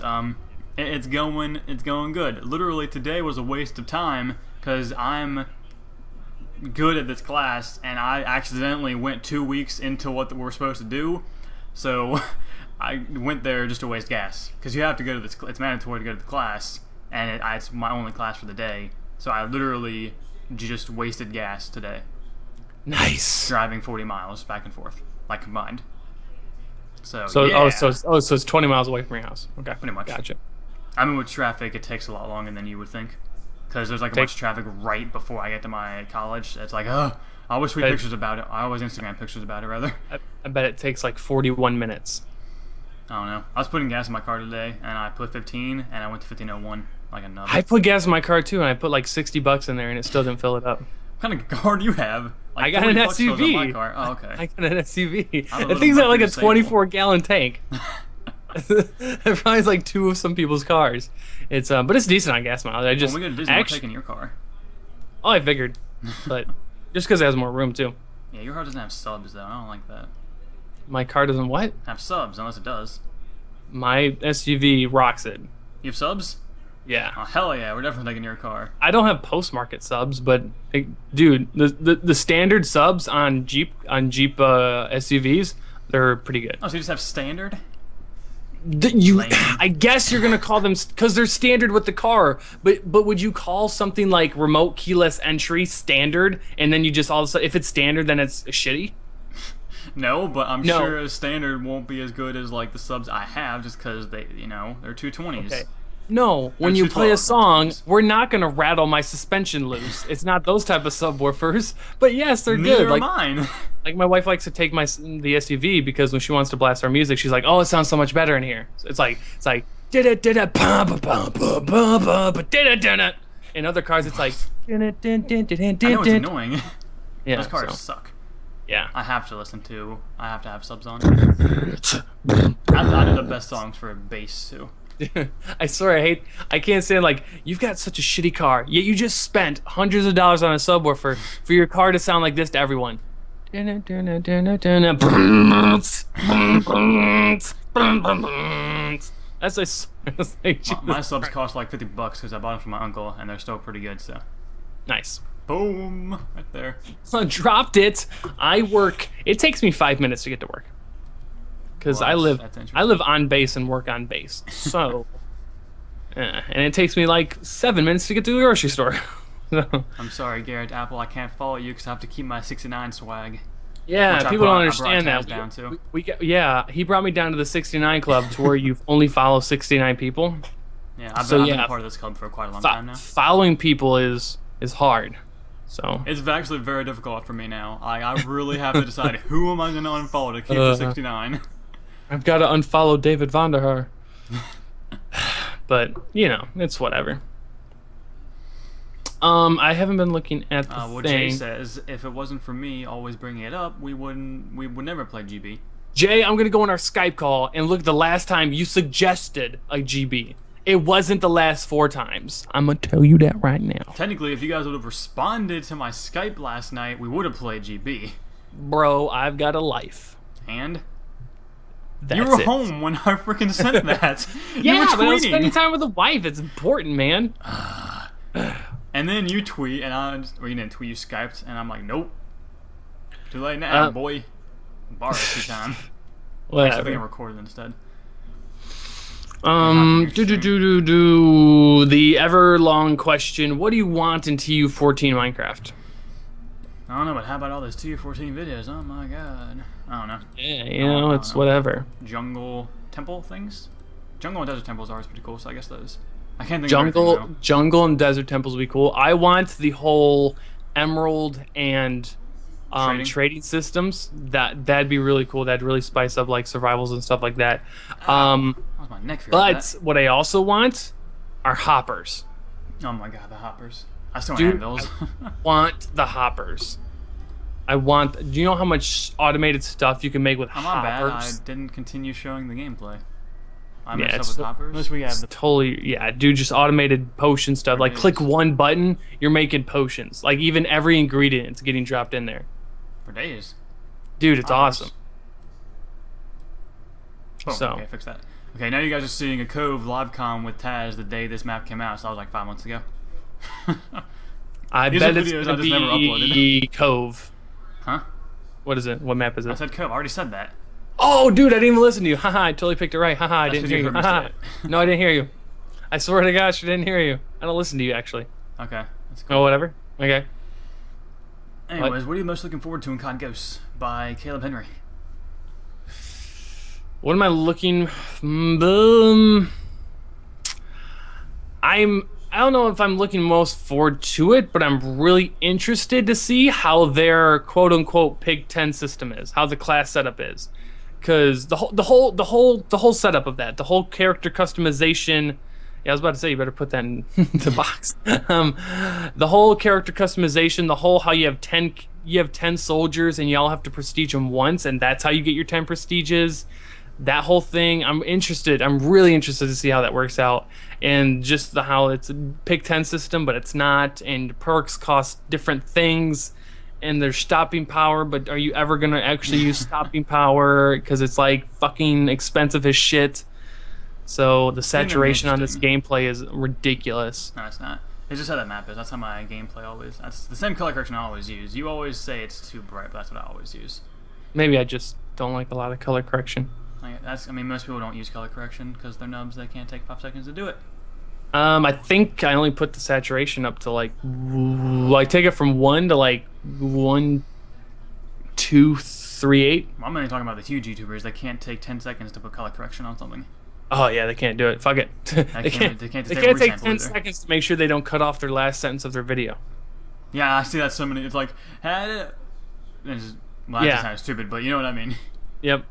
it's going good. Literally today was a waste of time because I'm good at this class and I accidentally went 2 weeks into what we're supposed to do, so I went there just to waste gas because you have to go to this. It's mandatory to go to the class, and it's my only class for the day. So I literally just wasted gas today. Nice. Driving 40 miles back and forth, like combined. So it's 20 miles away from your house. Okay. Pretty much. Gotcha. I mean, with traffic, it takes a lot longer than you would think, because there's like a bunch of traffic right before I get to my college. It's like, I always tweet pictures about it. I always Instagram pictures about it, rather. I bet it takes like 41 minutes. I don't know. I was putting gas in my car today, and I put 15, and I went to 15.01, like another. I put gas in my car too, and I put like $60 in there, and it still didn't fill it up. What kind of car do you have? Like I got an SUV. My car. Oh, okay. I got an SUV. The thing's got like a 24-gallon tank. It probably is like 2 of some people's cars. It's but it's decent on gas mileage. When we go to Disney, we're taking your car. Oh, I figured, but just because it has more room too. Yeah, your car doesn't have subs though. I don't like that. My car doesn't what? Have subs, unless it does. My SUV rocks it. You have subs? Yeah. Oh, hell yeah, we're definitely taking your car. I don't have post-market subs, but dude, the standard subs on Jeep SUVs, they're pretty good. Oh, so you just have standard? I guess you're gonna call them because they're standard with the car. But would you call something like remote keyless entry standard, and then you just all of a sudden, if it's standard, then it's shitty? No, but I'm sure a standard won't be as good as like the subs I have, just because they're 220s. Okay. No, when you play a song, we're not gonna rattle my suspension loose. It's not those type of subwoofers. But yes, they're Neither good. Like mine. Like my wife likes to take the SUV because when she wants to blast our music, she's like, "Oh, it sounds so much better in here." So it's like did it bum bum bum bum bum did it. In other cars, it's like I know it's annoying. Yeah, those cars suck. Yeah, I have to have subs on. I know the best songs for bass too. I swear I can't stand like you've got such a shitty car, yet you just spent hundreds of dollars on a subwoofer for your car to sound like this to everyone. That's my subs cost like $50 because I bought them from my uncle, and they're still pretty good. So nice. Boom, right there. So I dropped it. I work. It takes me 5 minutes to get to work because I live on base and work on base. So, and it takes me like 7 minutes to get to the grocery store. I'm sorry, Garrett Apple. I can't follow you because I have to keep my 69 swag. Yeah, people don't understand that. He brought me down to the 69 club to where you only follow 69 people. Yeah, I've been part of this club for quite a long time now. Following people is hard. So it's actually very difficult for me now. I really have to decide who am I going to unfollow to keep the 69. I've got to unfollow David Vonderhaar. But it's whatever. I haven't been looking at the thing. Jay says, if it wasn't for me always bringing it up, we would never play GB. Jay, I'm gonna go on our Skype call and look at the last time you suggested a GB. It wasn't the last 4 times. I'm gonna tell you that right now. Technically, if you guys would have responded to my Skype last night, we would have played GB. Bro, I've got a life. And? That's you were it. home when I freaking sent that. Yeah, you were but I was tweeting. spending time with the wife. It's important, man. And then you tweet, and you didn't tweet, you Skyped, and I'm like, nope. Too late now, boy. Borrow it 2 times. Whatever. Actually, I think I recorded instead. The ever long question: what do you want in TU14 Minecraft? I don't know, but how about all those TU14 videos? Oh my god. I don't know. Yeah, it's whatever. Jungle temple things? Jungle and desert temples are always pretty cool, so I guess those. I can't think of Jungle and desert temples would be cool. I want the whole emerald and trading systems. That'd be really cool. That'd really spice up like survivals and stuff like that. My neck but what I also want are hoppers. Oh my god, the hoppers. I still want those. I want the hoppers. Do you know how much automated stuff you can make with hoppers? My bad. I didn't continue showing the gameplay. I messed up it's with hoppers. Unless we have totally, dude, just automated potion stuff. Like, click one button, you're making potions. Like, even every ingredient is getting dropped in there. For days. Dude, it's awesome. Oh, okay, fix that. Okay, now you guys are seeing a Cove livecom with Taz the day this map came out, so that was like 5 months ago. I bet it's going to be Cove. Huh? What is it? What map is it? I said Cove. I already said that. Oh, dude, I didn't even listen to you. Haha, I totally picked it right. Haha, I didn't hear you. Haha. No, I didn't hear you. I swear to gosh, I didn't hear you. I don't listen to you, actually. Okay, that's cool. Oh, whatever. Okay. Anyways, what are you most looking forward to in COD Ghosts by Caleb Henry? What am I looking... I don't know if I'm looking most forward to it, but I'm really interested to see how their quote-unquote Pig 10 system is, how the class setup is, because the whole setup of that, the whole character customization. Yeah, I was about to say you better put that in the box. The whole character customization, the whole how you have 10 soldiers and you all have to prestige them once, and that's how you get your 10 prestiges. That whole thing, I'm really interested to see how that works out, and just how it's a Pig 10 system, but it's not, and perks cost different things, and there's stopping power, but are you ever gonna actually use stopping power? Because it's like fucking expensive as shit. So the saturation on this gameplay is ridiculous. No, it's not. It's just how that map is. That's how my gameplay always. That's the same color correction I always use. You always say it's too bright, but that's what I always use. Maybe I just don't like a lot of color correction. I mean, most people don't use color correction because they're nubs. They can't take 5 seconds to do it. I think I only put the saturation up to like take it from 1 to like 1, 2, 3, 8. Well, I'm only talking about the huge YouTubers. They can't take 10 seconds to put color correction on something. Oh yeah, they can't do it. Fuck it. They can't take 10 seconds to make sure they don't cut off their last sentence of their video. Yeah, I see that so many. It's like had it. Well, that sounds stupid, but you know what I mean. Yep.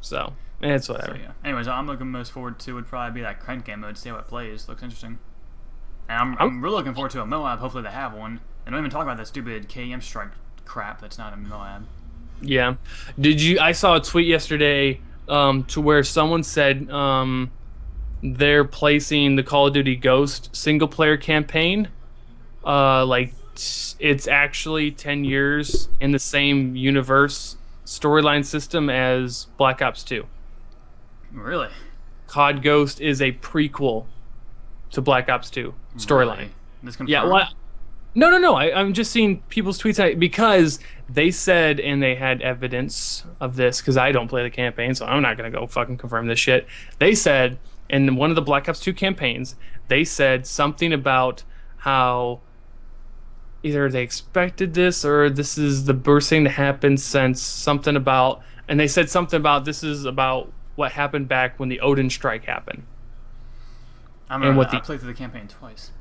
So, it's whatever. So, yeah. Anyways, I'm looking most forward to would probably be that crank game mode, see how it plays. Looks interesting. And I'm really looking forward to a Moab. Hopefully they have one. They don't even talk about that stupid KM strike crap that's not a Moab. Yeah. I saw a tweet yesterday to where someone said they're placing the Call of Duty Ghost single-player campaign. It's actually 10 years in the same universe storyline system as Black Ops 2. Really? COD Ghost is a prequel to Black Ops 2 storyline. Really? This confirmed? Yeah, well, no. I'm just seeing people's tweets because they said, and they had evidence of this because I don't play the campaign, so I'm not going to go fucking confirm this shit. They said in one of the Black Ops 2 campaigns, they said something about how either they expected this or this is the worst thing to happen since something about, and they said something about this is about what happened back when the Odin strike happened. I played through the campaign twice.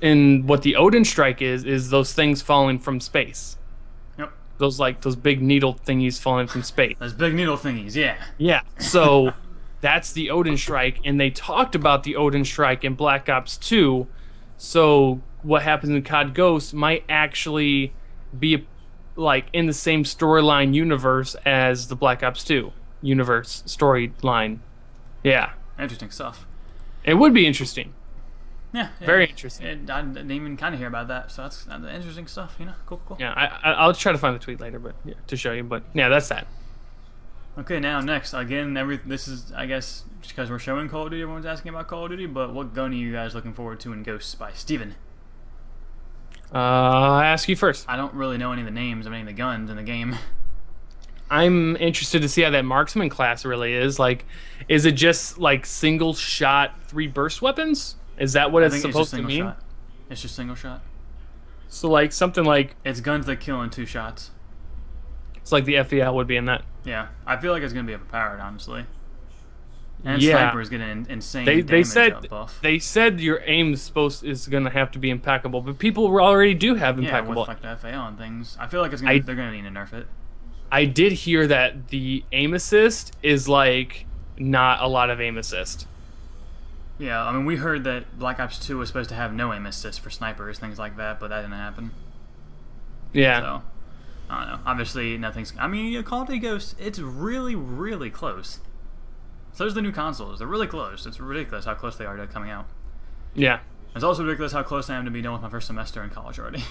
And what the Odin strike is those things falling from space. Yep. Those big needle thingies falling from space. Those big needle thingies, yeah. Yeah. So that's the Odin strike, and they talked about the Odin strike in Black Ops 2. So what happens in COD Ghost might actually be like in the same storyline universe as the Black Ops 2 universe storyline. Yeah. Interesting stuff. It would be interesting. Yeah. Very interesting. I didn't even kind of hear about that, so that's interesting stuff, you know? Cool. Yeah, I'll try to find the tweet later, but yeah, to show you. But yeah, that's that. Okay, now next again. This is, I guess, just because we're showing Call of Duty, everyone's asking about Call of Duty. But what gun are you guys looking forward to in Ghosts by Steven? I'll ask you first. I don't really know any of the names of any of the guns in the game. I'm interested to see how that marksman class really is. Like, is it just like single shot 3 burst weapons? Is that what it's supposed to mean? Shot. It's just single shot. So like something like it's guns that kill in 2 shots. It's like the FEL would be in that. Yeah, I feel like it's gonna be overpowered, honestly. And sniper is getting insane buff. They said your aim is gonna have to be impeccable, but people already do have impeccable. Yeah, with like the FAL and things. I feel like they're gonna need to nerf it. I did hear that the aim assist is like not a lot of aim assist. Yeah, I mean we heard that Black Ops 2 was supposed to have no aim assist for snipers, things like that, but that didn't happen. Yeah. So I don't know. Obviously nothing's. I mean, Call of Duty Ghosts, it's really, really close. So there's the new consoles. They're really close. It's ridiculous how close they are to coming out. Yeah. It's also ridiculous how close I am to be done with my first semester in college already.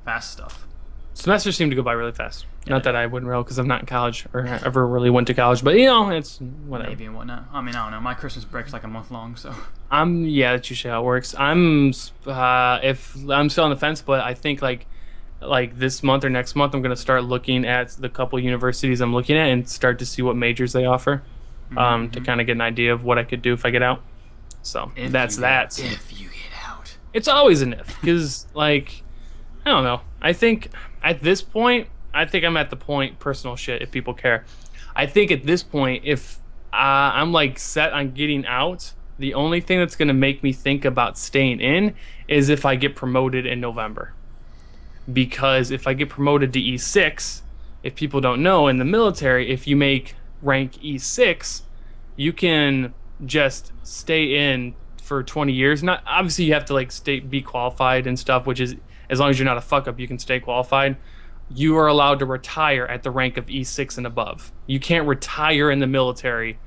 Fast stuff. Semesters seem to go by really fast. Yeah, not that I wouldn't know because I'm not in college or ever really went to college, but you know, it's whatever. Maybe and whatnot. I mean, I don't know. My Christmas break's like a month long, so. Yeah, that's usually how it works. If I'm still on the fence, but I think like this month or next month, I'm gonna start looking at the couple universities I'm looking at and start to see what majors they offer, to kind of get an idea of what I could do if I get out. So that's that. If you get out, it's always an if, because like I don't know. I think at this point, I'm at the point, personal shit, if people care. I think at this point, if I'm like set on getting out, the only thing that's gonna make me think about staying in is if I get promoted in November. Because if I get promoted to E6, if people don't know, in the military, if you make rank E6, you can just stay in for 20 years. Not obviously you have to like be qualified and stuff, which is as long as you're not a fuck up, you can stay qualified. You are allowed to retire at the rank of E6 and above. You can't retire in the military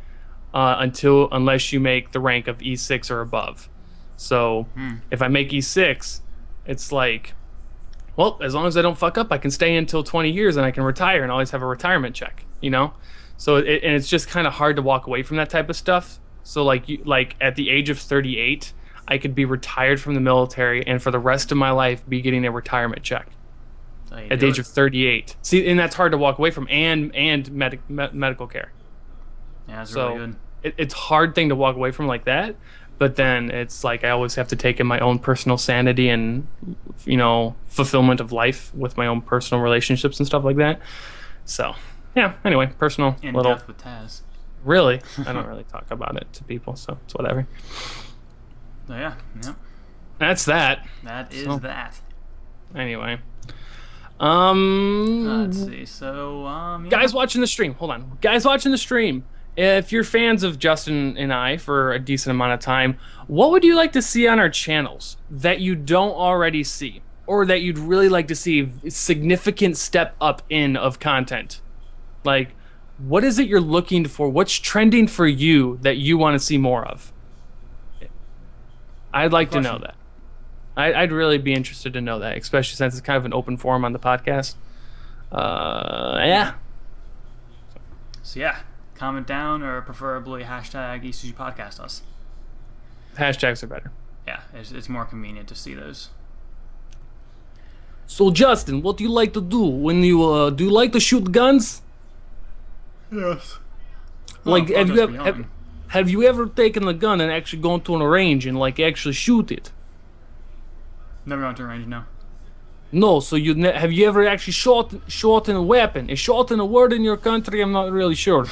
unless you make the rank of E6 or above. So if I make E6, it's like, well, as long as I don't fuck up, I can stay until 20 years and I can retire and always have a retirement check, you know? So and it's just kind of hard to walk away from that type of stuff. So like at the age of 38, I could be retired from the military and for the rest of my life be getting a retirement check at the age of 38. See, and that's hard to walk away from, and medical care. Yeah, that's really good. It's a hard thing to walk away from like that. But then it's like I always have to take in my own personal sanity and, you know, fulfillment of life with my own personal relationships and stuff like that. So, yeah, anyway, personal. In little. Death with Taz. Really? I don't really talk about it to people, so it's whatever. So, yeah. That's that. That is that. Anyway. Let's see. So, yeah. Guys watching the stream. Hold on. Guys watching the stream. If you're fans of Justin and I for a decent amount of time, what would you like to see on our channels that you don't already see? Or that you'd really like to see a significant step up in of content? Like, what is it you're looking for? What's trending for you that you want to see more of? I'd like to know that. I'd really be interested to know that, especially since it's kind of an open forum on the podcast. Yeah. So, yeah. Comment down or preferably hashtag ECG podcast us. Hashtags are better. Yeah, it's more convenient to see those. So Justin, what do you like to do when you do you like to shoot guns? Yes. Like have you ever taken a gun and actually gone to a range and like actually shoot it? Never gone to a range, no. No, so have you ever actually shot in a weapon? Is shot in a word in your country? I'm not really sure.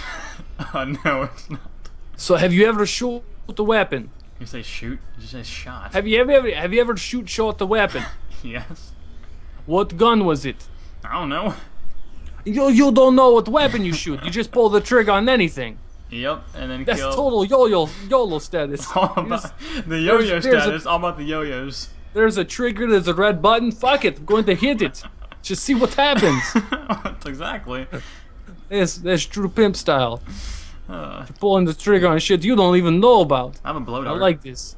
No, it's not. So have you ever shot a weapon? You say shoot? You say shot. Have you ever shot a weapon? Yes. What gun was it? I don't know. You don't know what weapon you shoot. You just pull the trigger on anything. Yep, and then that's total YOLO status. All about the yo-yo status. All about the yo-yos. There's a trigger, there's a red button. Fuck it, I'm going to hit it. Just see what happens. That's exactly. That's true pimp style. You're pulling the trigger on shit you don't even know about. I have a blow dart. I like this.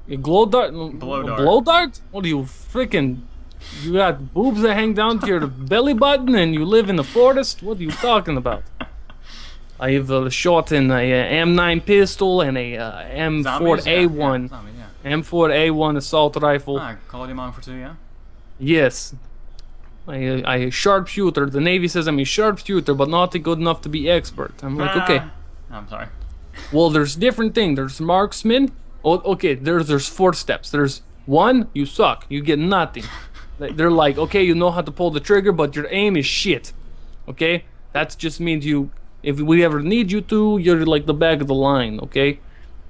A glow dart? Blow dart. Blow dart? What are you freaking... You got boobs that hang down to your belly button and you live in the forest? What are you talking about? I have shot in a M9 pistol and a M4A1. Zombies, yeah. M4A1 assault rifle. Ah, Call of Duty Modern Warfare 2, yeah? Yes. I sharpshooter. The Navy says I'm a sharpshooter, but not good enough to be expert. I'm like, okay. I'm sorry. Well, there's different things. There's marksman. Oh, okay, there's 4 steps. There's 1, you suck. You get nothing. They're like, okay, you know how to pull the trigger, but your aim is shit. Okay? That just means if we ever need you to, you're like the back of the line, okay?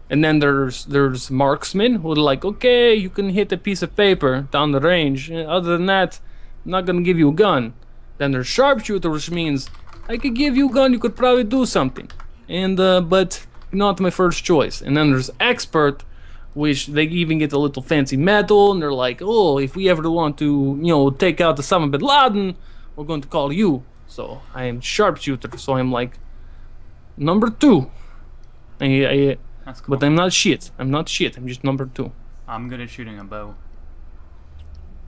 And then there's marksmen who are like, okay, you can hit a piece of paper down the range. Other than that, I'm not gonna give you a gun. Then there's sharpshooter, which means I could give you a gun, you could probably do something. And but not my first choice. And then there's expert, which they even get a little fancy medal, and they're like, oh, if we ever want to, take out Osama bin Laden, we're going to call you. So I am sharpshooter, so I'm like number 2. That's cool. But I'm not shit. I'm just number 2. I'm good at shooting a bow.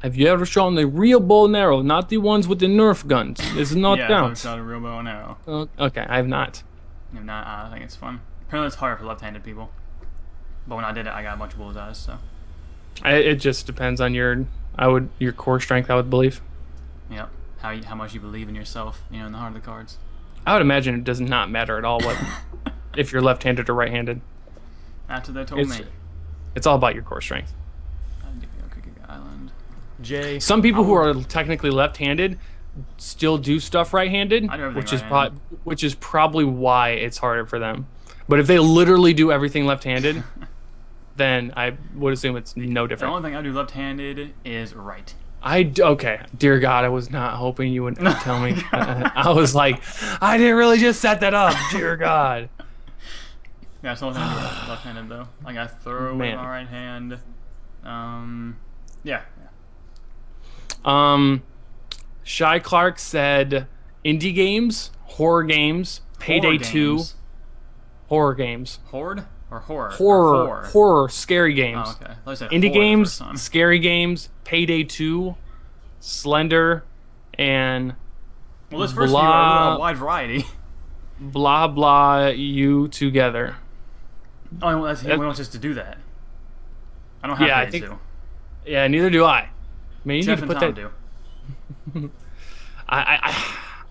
Have you ever shot a real bow and arrow, not the ones with the Nerf guns? It's not Yeah, I've count. shot a real bow and arrow. Okay, I have not. If not, I think it's fun. Apparently it's hard for left-handed people. But when I did it, I got a bunch of bullseyes, so. It just depends on your core strength, I would believe. Yep. How much you believe in yourself, in the heart of the cards. I would imagine it does not matter at all what if you're left-handed or right-handed. That's what they told me. It's all about your core strength. Cookie Island. Jay. Some people who are technically left-handed still do stuff right-handed, I do everything which is probably why it's harder for them. But if they literally do everything left-handed, then I would assume it's no The different. only thing I do left-handed is right. Okay, dear God, I was not hoping you would tell me. I was like, I didn't really just set that up, dear God. Yeah, that's the only thing I do left-handed though. Like I throw with my right hand. Yeah. Shy Clark said indie games, horror games, Payday 2. Horror games. Horde or horror? Horror, scary games. Oh, okay. Like I said, indie games, the scary games, Payday 2, Slender, and well, this first year a wide variety. Blah blah you together. Oh, he wants us to do that. I don't have to. Yeah, neither do I. I mean, you Jeff need to and put Tom that. do.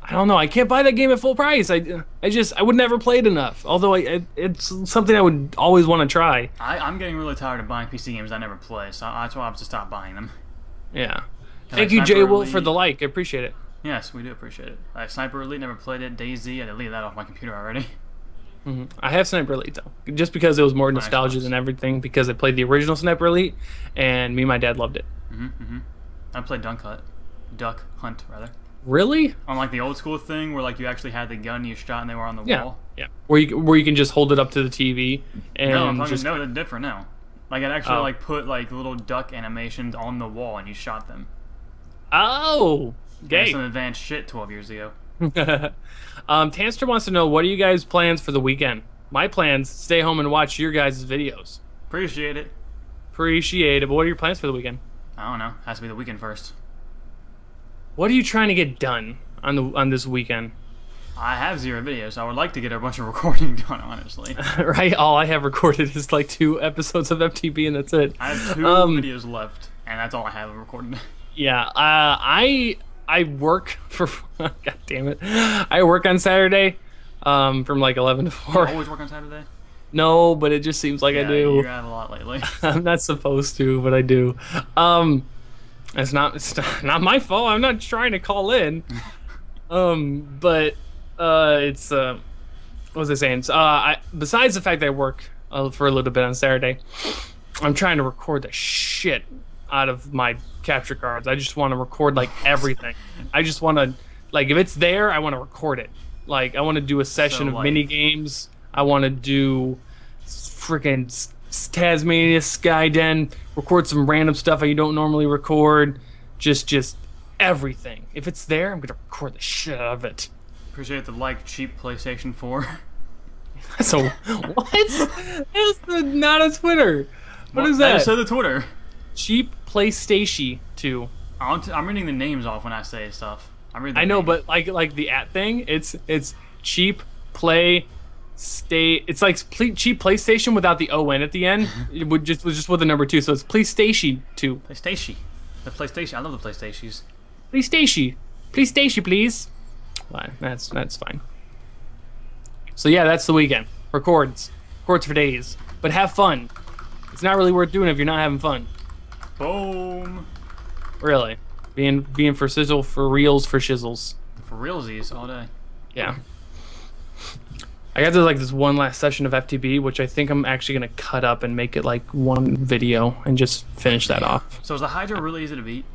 I don't know. I can't buy that game at full price. I would never play it enough. Although it's something I would always want to try. I'm getting really tired of buying PC games I never play, so that's why I've just stopped buying them. Yeah. Thank you, Jay Wolf, for the like. I appreciate it. Yes, we do appreciate it. Sniper Elite, never played it. DayZ, I deleted that off my computer already. Mm-hmm. I have Sniper Elite though, just because it was more nostalgia than everything. Because I played the original Sniper Elite, and me and my dad loved it. I played Duck Hunt. Really? On like the old school thing where like you actually had the gun you shot and they were on the wall. Yeah. Where you can just hold it up to the TV and no, it's different now. Like it actually like put like little duck animations on the wall and you shot them. Oh, gay. That's some advanced shit 12 years ago. Tanster wants to know, what are you guys' plans for the weekend? My plans: stay home and watch your guys' videos. Appreciate it. But what are your plans for the weekend? I don't know. Has to be the weekend first. What are you trying to get done on this weekend? I have 0 videos, so I would like to get a bunch of recording done, honestly. Right? All I have recorded is like 2 episodes of FTP, and that's it. I have 2 videos left, and that's all I have recorded. Yeah, I work for God damn it. I work on Saturday from like 11 to 4. You always work on Saturday? No, but it just seems like I do. You have a lot lately. I'm not supposed to, but I do. It's not my fault. I'm not trying to call in. But it's what was I saying? Besides the fact that I work for a little bit on Saturday, I'm trying to record the shit out of my capture cards. I just want to record like everything. I just want to, like, if it's there, I want to record it. Like, I want to do a session of mini games. I want to do freaking Tasmania Skyden, record some random stuff you don't normally record. Just everything. If it's there, I'm gonna record the shit out of it. Appreciate the cheap PlayStation 4. So what? That's not a Twitter. What is that? I just said the Twitter. Cheap PlayStation 2. I'm reading the names off when I say stuff. I know, but like the @ thing, it's cheap It's like cheap PlayStation without the O-N at the end. It was just with the number 2, so it's PlayStation 2. PlayStation. The PlayStation. I love the PlayStations. PlayStation, please. Fine, that's fine. So yeah, that's the weekend. Records for days, but have fun. It's not really worth doing if you're not having fun. Boom. Really, being for sizzle, for reals, for shizzles. For realsies all day. Yeah. I got to like this one last session of FTB, which I think I'm actually gonna cut up and make it like one video and just finish that off. So is the Hydra really easy to beat?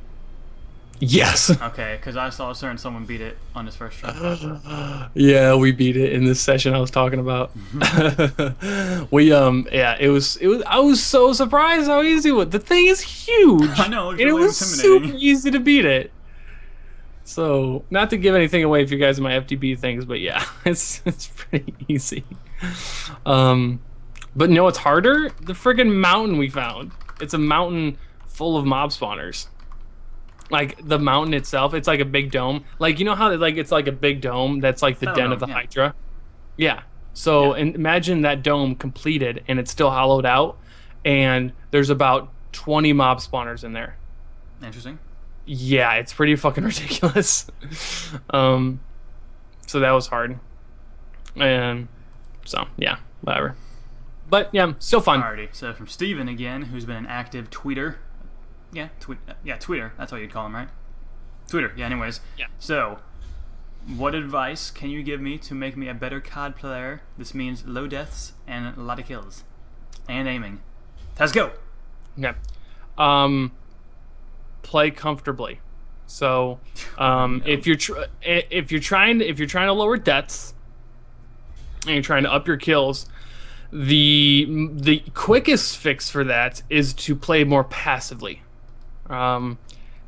Yes. Okay, because I saw someone beat it on his first try. Yeah, we beat it in this session I was talking about. Yeah, it was. I was so surprised how easy it was. The thing is huge. I know, and it was super easy to beat it. So, not to give anything away if you guys are my FTB things, but yeah, it's pretty easy. But no, it's harder. The friggin' mountain we found. It's a mountain full of mob spawners. Like the mountain itself, it's like a big dome. Like, you know how like it's like a big dome that's like the den of the Hydra? Yeah. So and imagine that dome completed and it's still hollowed out, and there's about 20 mob spawners in there. Interesting. Yeah, it's pretty fucking ridiculous. So that was hard. And so yeah, whatever. But yeah, still fun. Alrighty. So from Steven again, who's been an active tweeter. Yeah, tweeter. That's what you'd call him, right? Tweeter. Yeah, anyways. Yeah. So, what advice can you give me to make me a better COD player? This means low deaths and a lot of kills. And aiming. Let's go! Okay. Play comfortably. So, if you're trying to lower deaths and you're trying to up your kills, the quickest fix for that is to play more passively.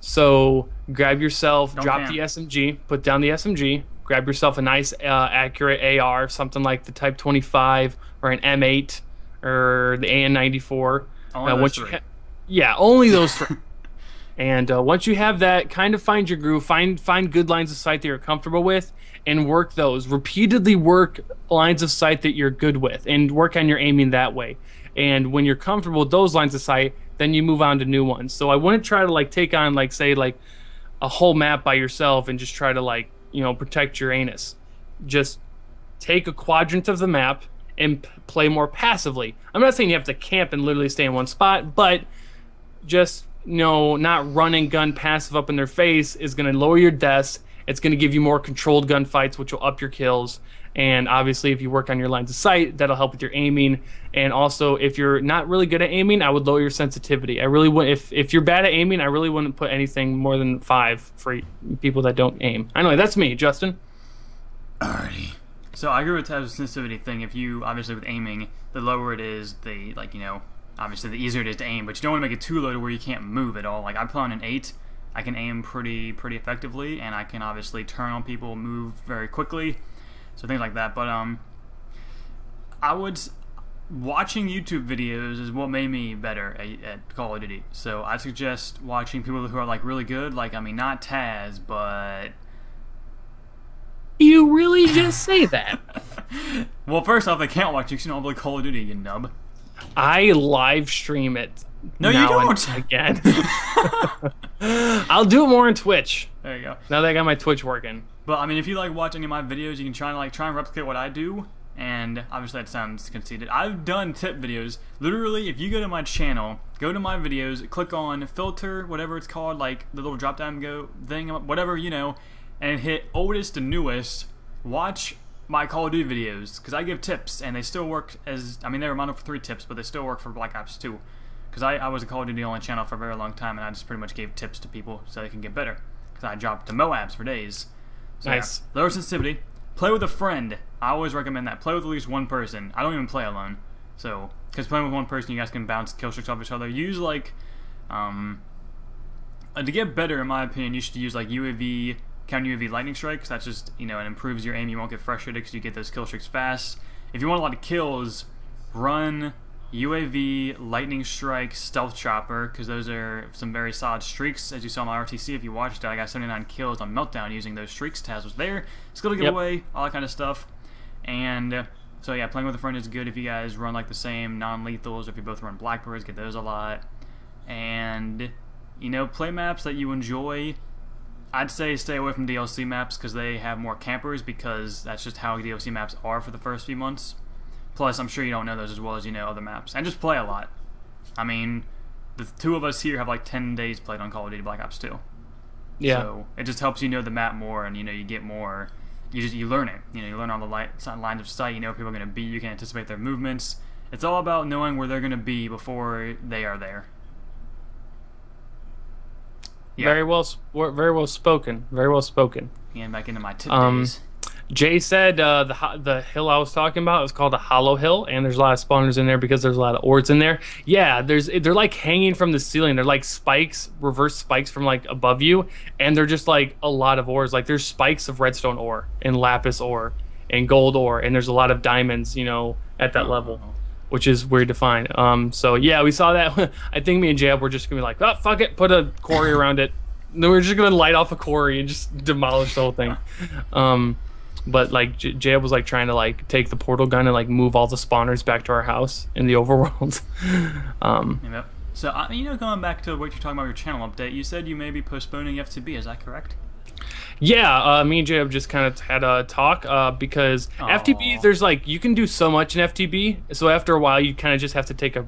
So grab yourself, drop the SMG, put down the SMG, grab yourself a nice accurate AR, something like the Type 25 or an M8 or the AN94. Only those three. Yeah, only those three. And once you have that, kind of find your groove, find good lines of sight that you're comfortable with, and work those. Repeatedly work lines of sight that you're good with, and work on your aiming that way. And when you're comfortable with those lines of sight, then you move on to new ones. So I wouldn't try to like take on like say like a whole map by yourself and just try to like, you know, protect your anus. Just take a quadrant of the map and play more passively. I'm not saying you have to camp and literally stay in one spot, but just, you know, not running gun passive up in their face is going to lower your deaths. It's going to give you more controlled gunfights, which will up your kills. And obviously, if you work on your lines of sight, that'll help with your aiming. And also, if you're not really good at aiming, I would lower your sensitivity. I really would. If you're bad at aiming, I really wouldn't put anything more than 5 for people that don't aim. Anyway, that's me, Justin. Alrighty. So I agree with the sensitivity thing. If you obviously with aiming, the lower it is, the like, you know, obviously the easier it is to aim. But you don't want to make it too low to where you can't move at all. Like I play on an 8. I can aim pretty effectively, and I can obviously turn on people, move very quickly. So things like that, but watching YouTube videos is what made me better at Call of Duty. So I suggest watching people who are like really good, like I mean not Taz, but you really just say that. Well, first off, they can't watch you because you don't play Call of Duty, you nub. I live stream it. No, you don't. Again. I'll do it more on Twitch. There you go. Now that I got my Twitch working. But I mean, if you like watch any of my videos, you can try and replicate what I do. And obviously that sounds conceited. I've done tip videos. Literally, if you go to my channel, go to my videos, click on filter, whatever it's called, like the little drop down go thing, whatever, you know, and hit oldest to newest. Watch my Call of Duty videos because I give tips and they still work as, I mean, they were modeled for 3 tips, but they still work for Black Ops 2. Because I was a Call of Duty only channel for a very long time, and I just pretty much gave tips to people so they can get better. Because I dropped to Moabs for days. So, nice. Yeah, lower sensitivity. Play with a friend. I always recommend that. Play with at least one person. I don't even play alone. So, because playing with one person, you guys can bounce kill streaks off each other. Use like, to get better, in my opinion, you should use like UAV, counter UAV lightning strikes. That's just, you know, it improves your aim. You won't get frustrated because you get those kill streaks fast. If you want a lot of kills, run UAV, lightning strike, stealth chopper, because those are some very solid streaks. As you saw in my RTC, if you watched it, I got 79 kills on Meltdown using those streaks. Taz was there. Skill to get away, all that kind of stuff. And so yeah, playing with a friend is good if you guys run like the same non-lethals, or if you both run blackbirds, get those a lot. And play maps that you enjoy. I'd say stay away from DLC maps because they have more campers, because that's just how DLC maps are for the first few months. Plus, I'm sure you don't know those as well as you know other maps. And just play a lot. I mean, the two of us here have like 10 days played on Call of Duty Black Ops 2. Yeah. So it just helps you know the map more, and you get more. You learn it. You learn all the lines of sight. You know where people are going to be. You can anticipate their movements. It's all about knowing where they're going to be before they are there. Yeah. Very well spoken. Very well spoken. Getting back into my tip days. Jay said the hill I was talking about is called a hollow hill, and there's a lot of spawners in there because there's a lot of ords in there. Yeah, they're like hanging from the ceiling. They're like spikes, reverse spikes from like above you, and they're just like a lot of ores. Like there's spikes of redstone ore and lapis ore and gold ore, and there's a lot of diamonds, at that level, which is weird to find. So yeah, we saw that. I think me and Jab were just gonna be like, oh fuck it, put a quarry around it. Then we're just gonna light off a quarry and just demolish the whole thing. But like Jab was like trying to like take the portal gun and like move all the spawners back to our house in the overworld. Yep. So going back to what you're talking about, your channel update, you said you may be postponing FTB. Is that correct? Yeah, me and Jab just kind of had a talk because FTB, there's like you can do so much in FTB. So after a while, you kind of just have to take a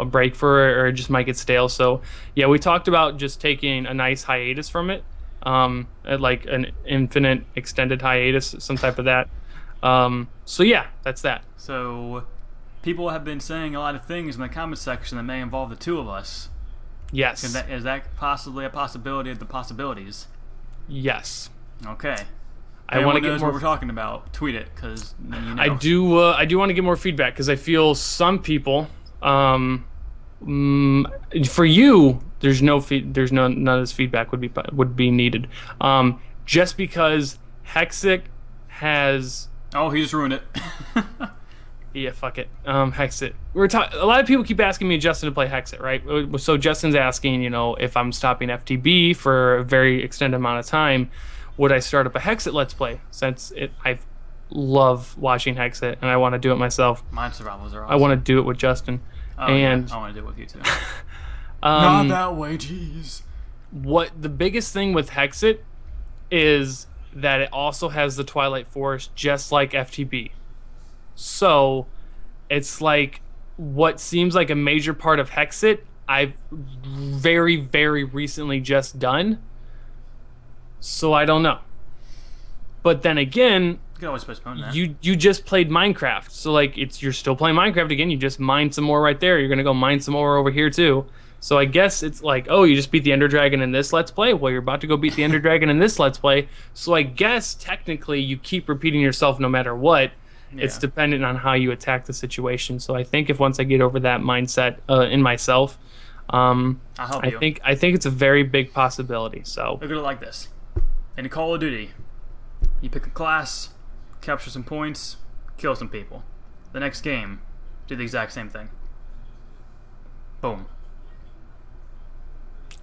break for it, or it just might get stale. So yeah, we talked about just taking a nice hiatus from it. Like an infinite extended hiatus, some type of that. So yeah, that's that. So people have been saying a lot of things in the comment section that may involve the two of us. Yes. Is that possibly a possibility of the possibilities? Yes. Okay. I want to get more. more. What we're talking about, tweet it, because I do want to get more feedback because I feel some people. For you, there's none of this feedback would be needed. Just because Hexic has. Oh, he just ruined it. Yeah, fuck it. Hexit. A lot of people keep asking me and Justin to play Hexit, right? So Justin's asking, if I'm stopping FTB for a very extended amount of time, would I start up a Hexit Let's Play? Since I love watching Hexit and I want to do it myself. Mine survivals are awesome. I want to do it with Justin. Oh, and yeah. I want to do it with you too. Not that way, jeez. What the biggest thing with Hexit is that it also has the Twilight Forest, just like FTB. So it's like what seems like a major part of Hexit, I've very, very recently just done. So I don't know. But then again, you can always postpone that. You just played Minecraft, so like you're still playing Minecraft again. You just mined some more right there. You're gonna go mine some more over here too. So I guess it's like, oh, you just beat the Ender Dragon in this Let's Play. Well, you're about to go beat the Ender Dragon in this Let's Play. So I guess technically you keep repeating yourself no matter what. Yeah. It's dependent on how you attack the situation. So I think if once I get over that mindset in myself, I'll help you. I think it's a very big possibility. So look at it like this: in Call of Duty, you pick a class, capture some points, kill some people. The next game, do the exact same thing. Boom.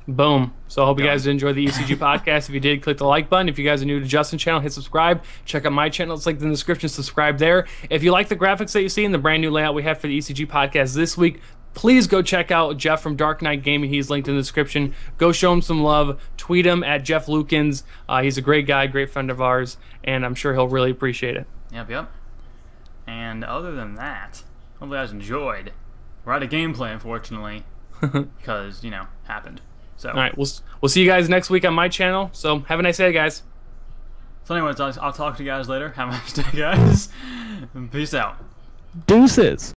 Boom. So I hope you guys enjoyed the ECG podcast. If you did, click the like button. If you guys are new to Justin's channel, hit subscribe. Check out my channel. It's linked in the description. Subscribe there. If you like the graphics that you see in the brand new layout we have for the ECG podcast this week, please go check out Jeff from Dark Knight Gaming. He's linked in the description. Go show him some love. Tweet him at Jeff Lukens. He's a great guy, great friend of ours, and I'm sure he'll really appreciate it. Yep. And other than that, hope you guys enjoyed. We're out of gameplay, unfortunately, because, happened. So. All right, we'll see you guys next week on my channel. So have a nice day, guys. So anyways, I'll talk to you guys later. Have a nice day, guys. Peace out. Deuces.